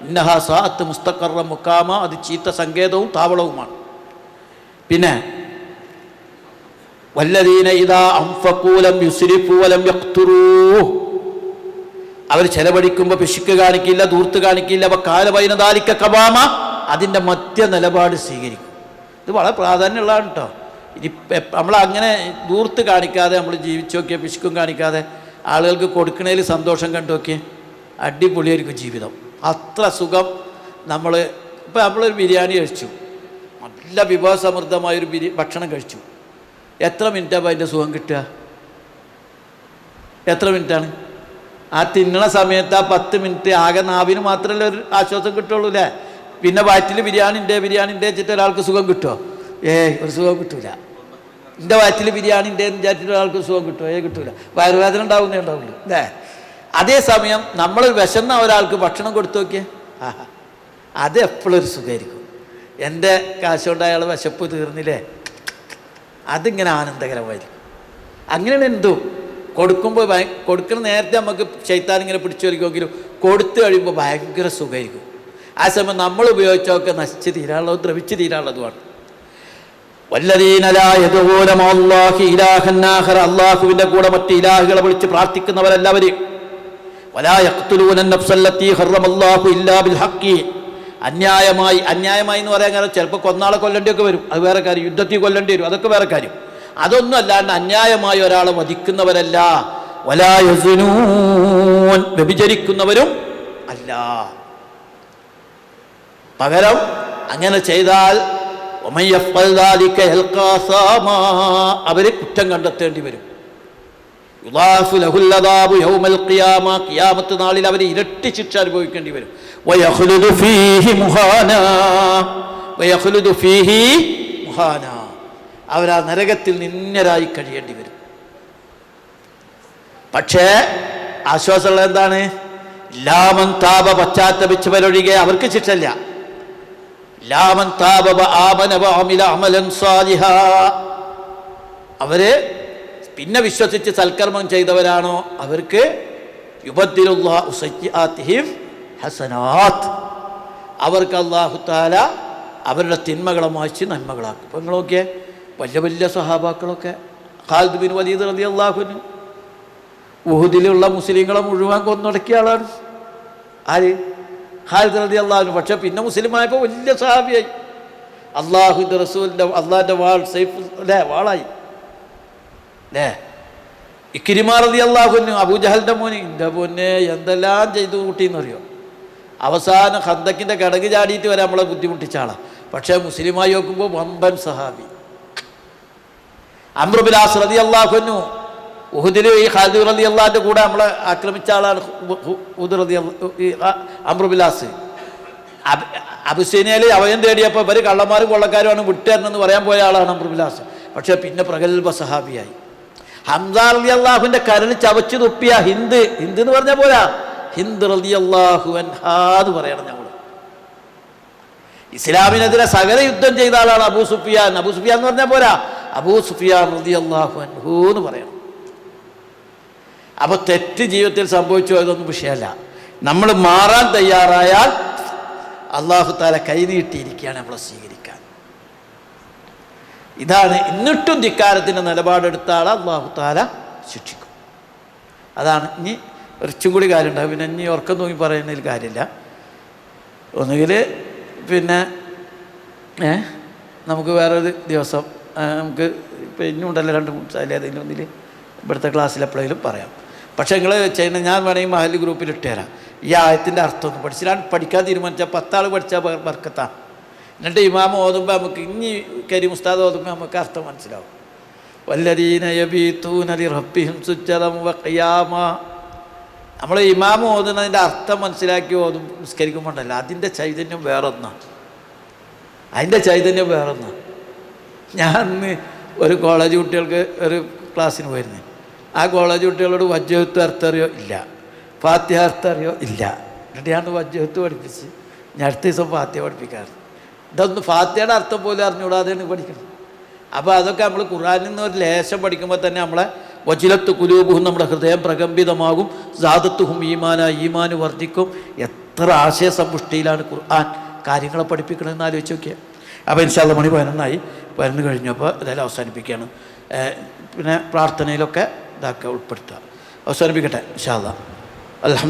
ഇന്നഹാ സാഅത്ത് മുസ്തഖറ മുഖാമ, അത് ചീത്ത സങ്കേതവും താവളവുമാണ്. പിന്നെ വല്ലദീന ഇദാ അൻഫഖൂ ലം യുസ്രിഫൂ വലം യഖ്തുറൂ. അവർ ചെലവഴിക്കുമ്പോൾ പിശുക്ക് കാണിക്കില്ല, ധൂർത്ത് കാണിക്കില്ല. വകാന ബൈന ദാലിക ഖവാമ, അതിൻ്റെ മധ്യ നിലപാട് സ്വീകരിക്കും. ഇത് വളരെ പ്രാധാന്യമുള്ളതാണ് കേട്ടോ. ഇനി നമ്മളങ്ങനെ ധൂർത്ത് കാണിക്കാതെ നമ്മൾ ജീവിച്ചു നോക്കിയ, പിശുക്കും കാണിക്കാതെ ആളുകൾക്ക് കൊടുക്കണേൽ സന്തോഷം കണ്ടു നോക്കിയേ, അടിപൊളിയായിരിക്കും ജീവിതം. അത്ര സുഖം. നമ്മളൊരു ബിരിയാണി കഴിച്ചു, നല്ല വിഭവസമൃദ്ധമായൊരു ഭക്ഷണം കഴിച്ചു. എത്ര മിനിറ്റാണ് അതിൻ്റെ സുഖം കിട്ടുക? എത്ര മിനിറ്റാണ്? ആ തിന്നണ സമയത്ത് ആ 10 മിനിറ്റ് ആകെ നാവിന് മാത്രമല്ലേ ഒരു ആശ്വാസം കിട്ടുള്ളൂ അല്ലേ? പിന്നെ വയറ്റിൽ ബിരിയാണി ഉണ്ട് വെച്ചിട്ട് ഒരാൾക്ക് സുഖം കിട്ടുമോ? ഒരു സുഖം കിട്ടൂല. എൻ്റെ വയറ്റിൽ ബിരിയാണി ഉണ്ട് എന്ന് വിചാരിച്ചിട്ട് ഒരാൾക്ക് സുഖം കിട്ടുമോ? കിട്ടൂല. വയറുവേദന ഉണ്ടാവുന്നേ ഉണ്ടാവുള്ളൂ അല്ലേ? അതേസമയം നമ്മൾ വിശന്ന ഒരാൾക്ക് ഭക്ഷണം കൊടുത്തു നോക്കിയേ, അത് എപ്പോഴും ഒരു സുഖമായിരിക്കും. എൻ്റെ കാശുകൊണ്ട് അയാൾ വിശപ്പ് തീർന്നില്ലേ, അതിങ്ങനെ ആനന്ദകരമായിരിക്കും. അങ്ങനെയാണ് എന്തും കൊടുക്കുമ്പോൾ കൊടുക്കുന്ന നേരത്തെ നമുക്ക് ശൈത്താൻ ഇങ്ങനെ പിടിച്ചു വലിക്കുമെങ്കിലും കൊടുത്തു കഴിയുമ്പോൾ ഭയങ്കര സുഖമായിരിക്കും. ആ സമയം നമ്മൾ ഉപയോഗിച്ചൊക്കെ നശിച്ച് തീരാനുള്ളതും ദ്രവിച്ച് തീരാനുള്ളതുമാണ്. വല്ലദീന ലാ യദ്ഊന മഅല്ലാഹി ഇലാഹൻ ആഖറ, അല്ലാഹുവിൻ്റെ കൂടെ മറ്റ് ഇലാഹുകളെ വിളിച്ച് പ്രാർത്ഥിക്കുന്നവരല്ലവർ. വലാ യഖ്തുലൂന നഫ്സല്ലത്തി ഹറമല്ലാഹു ഇല്ലാ ബിൽ ഹഖ്, അന്യായമായി എന്ന് പറയാൻ കാരണം ചിലപ്പോൾ കൊന്നാളെ കൊല്ലേണ്ടിയൊക്കെ വരും, അത് വേറെ കാര്യം. യുദ്ധത്തിൽ കൊല്ലേണ്ടി വരും, അതൊക്കെ വേറെ കാര്യം. അതൊന്നും അല്ലാണ്ട് അന്യായമായി ഒരാളെ വധിക്കുന്നവരല്ല. വലാ യസ്നൂൻ, വ്യഭിചരിക്കുന്നവരും അല്ല. പകരം അങ്ങനെ ചെയ്താൽ അവര് കുറ്റം കണ്ടെത്തേണ്ടി വരും. ഖിയാമത്ത് നാളിൽ അവർ ഇരട്ടി ശിക്ഷ അനുഭവിക്കേണ്ടി വരും. അവരാ നരകത്തിൽ നിന്നരായി കഴിയേണ്ടി വരും. പക്ഷേ ആശ്വാസമുള്ള എന്താണ്? ലാമൻ താപ, പശ്ചാത്തപിച്ചവരൊഴികെ അവർക്ക് ശിക്ഷയില്ല. ലാമൻ താപ ആമന വഅമില അമലൻ സാലിഹാ, അവര് പിന്നെ വിശ്വസിച്ച് സൽക്കർമ്മം ചെയ്തവരാണോ അവർക്ക് യുബദ്ദിലുല്ലാഹു സയ്യിആതിഹിം ഹസനാത്ത്, അവർക്ക് അല്ലാഹു തആല അവരുടെ തിന്മകളെ മായ്ച്ച് നന്മകളാക്കും. അപ്പോൾ നിങ്ങൾ നോക്കിയേ, വലിയ വലിയ സഹാബാക്കളൊക്കെ, ഖാലിദ് ബിൻ വലീദ് റളിയല്ലാഹു അൻഹു ഉഹുദിലുള്ള മുസ്ലിങ്ങളെ മുഴുവൻ കൊന്നൊടുക്കിയ ആളാണ്. ആര്? ഖാലിദ് റളിയല്ലാഹു അൻഹു. പക്ഷെ പിന്നെ മുസ്ലിമായപ്പോൾ വലിയ സഹാബിയായി. അള്ളാഹുവിൻ്റെ റസൂലിൻ്റെ അള്ളാഹിൻ്റെ വാൾ സൈഫ് അല്ലേ, വാളായി അല്ലേ. ഇക്രിമ റളിയല്ലാഹു അൻഹു, അബൂജഹലിൻ്റെ മോന്, എൻ്റെ പൊന്നെ എന്തെല്ലാം ചെയ്തു കൂട്ടിയെന്നറിയോ. അവസാനം ഖന്തക്കിൻ്റെ കടക് ചാടിയിട്ട് വരെ നമ്മളെ ബുദ്ധിമുട്ടിച്ച ആളാണ്. പക്ഷേ മുസ്ലിമായി നോക്കുമ്പോൾ വമ്പൻ സഹാബി. അംർ ബിൻ ആസ് റളിയല്ലാഹു അൻഹു ഉഹുദിൽ ഈ ഖാലിദ് റളിയല്ലാഹുവിൻ്റെ കൂടെ നമ്മളെ ആക്രമിച്ച ആളാണ്. അംർ ബിൻ ആസ് അബിസീനിയയിൽ അഭയം തേടിയപ്പോൾ ഇവർ കള്ളന്മാരും കൊള്ളക്കാരുമാണ് വിട്ടുതരണമെന്ന് പറയാൻ പോയ ആളാണ് അംർ ബിൻ ആസ്. പക്ഷേ പിന്നെ പ്രഗത്ഭ സഹാബിയായി. ഹംസ റളിയല്ലാഹുവിൻ്റെ കരൾ ചവച്ചു തുപ്പിയ ഹിന്ദ് എന്ന് പറഞ്ഞാൽ പോരാ, ഹിന്ദ് റളിയല്ലാഹു അൻഹാ എന്ന് പറയണം നമ്മൾ. ഇസ്ലാമിനെതിരെ സകല യുദ്ധം ചെയ്ത ആളാണ് അബൂ സുഫിയാൻ. അബൂ സുഫിയാൻ എന്ന് പറഞ്ഞാൽ പോരാ, അബൂ സുഫിയാൻ റളിയല്ലാഹു അൻഹു എന്ന് പറയണം. അപ്പോൾ തെറ്റ് ജീവിതത്തിൽ സംഭവിച്ചു പോയതൊന്നും വിഷയമല്ല. നമ്മൾ മാറാൻ തയ്യാറായാൽ അല്ലാഹു തആല കൈനീട്ടിയിരിക്കുകയാണ് നമ്മളെ സ്വീകരിക്കാൻ. ഇതാണ്. എന്നിട്ടും ധിക്കാരത്തിൻ്റെ നിലപാടെടുത്ത ആളെ അല്ലാഹു തആല ശിക്ഷിക്കും. അതാണ്. ഇനി കുറച്ചും കൂടി കാര്യമുണ്ടാകും. പിന്നെ ഇനി ഉറക്കം തൂങ്ങി പറയുന്നതിൽ കാര്യമില്ല. ഒന്നുകിൽ പിന്നെ നമുക്ക് വേറൊരു ദിവസം നമുക്ക് ഇപ്പം ഇനിയുണ്ടല്ലോ 2-3 സാലി ഏതെങ്കിലും ഒന്നിൽ ഇവിടുത്തെ ക്ലാസ്സിൽ എപ്പോഴെങ്കിലും പറയാം. പക്ഷേ നിങ്ങൾ ചെയ്യുന്ന ഞാൻ വേണമെങ്കിൽ മഹല്ല് ഗ്രൂപ്പിൽ ഇട്ടുതരാം. ഈ ആയത്തിൻ്റെ അർത്ഥം ഒന്ന് പഠിച്ചിട്ടാണ് പഠിക്കാൻ തീരുമാനിച്ചാൽ 10 ആൾ പഠിച്ചാൽ ബർക്കത്താണ്. എന്നിട്ട് ഇമാമ ഓതുമ്പോൾ നമുക്ക് ഇനി കരീം ഉസ്താദ് ഓതുമ്പോൾ നമുക്ക് അർത്ഥം മനസ്സിലാവും. വല്ലദീന യബീതൂന ലിറബ്ബിഹിം സുജ്ജദൻ വഖിയാമ. നമ്മൾ ഇമാമ ഓതുന്നതിൻ്റെ അർത്ഥം മനസ്സിലാക്കി ഓതും നിസ്കരിക്കുമ്പോണ്ടല്ല, അതിൻ്റെ ചൈതന്യം വേറൊന്നാണ്. ഞാൻ ഒരു കോളേജ് കുട്ടികൾക്ക് ഒരു ക്ലാസ്സിന് പോയിരുന്നു. ആ കോളേജ് കുട്ടികളോട് വജ്ജഹത്ത് അർത്ഥം അറിയോ? ഇല്ല. ഫാത്തിഹ അർത്ഥം അറിയോ? ഇല്ല. എന്നിട്ട് ഞാൻ വജ്ജഹത്ത് പഠിപ്പിച്ച് ഞാൻ അടുത്ത ദിവസം ഫാത്തിഹ പഠിപ്പിക്കാറ്. ഇതൊന്നും ഫാത്തിഹയുടെ അർത്ഥം പോലും അറിഞ്ഞുകൂടാതെയാണ് പഠിക്കുന്നത്. അപ്പോൾ അതൊക്കെ നമ്മൾ ഖുർആനിൽ നിന്ന് ഒരു ലേശം പഠിക്കുമ്പോൾ തന്നെ നമ്മളെ വജിലത്ത് കുലൂബുഹും, നമ്മുടെ ഹൃദയം പ്രകമ്പിതമാകും. സാദത്തുഹും ഈമാന, ഈമാന് വർദ്ധിക്കും. എത്ര ആശയസമ്പുഷ്ടിയിലാണ് ഖുർആൻ കാര്യങ്ങളെ പഠിപ്പിക്കണമെന്ന് ആലോചിച്ച് നോക്കിയാൽ. അപ്പോൾ ഇൻഷാല്ല മണി 11 കഴിഞ്ഞപ്പോൾ ഇതെല്ലാം അവസാനിപ്പിക്കുകയാണ്. പിന്നെ പ്രാർത്ഥനയിലൊക്കെ ഇതാക്കുക ഉൾപ്പെടുത്തുക. അവസാനിപ്പിക്കട്ടെ ഇൻഷാ അല്ലാഹ്. അൽഹംദുലില്ലാഹ്.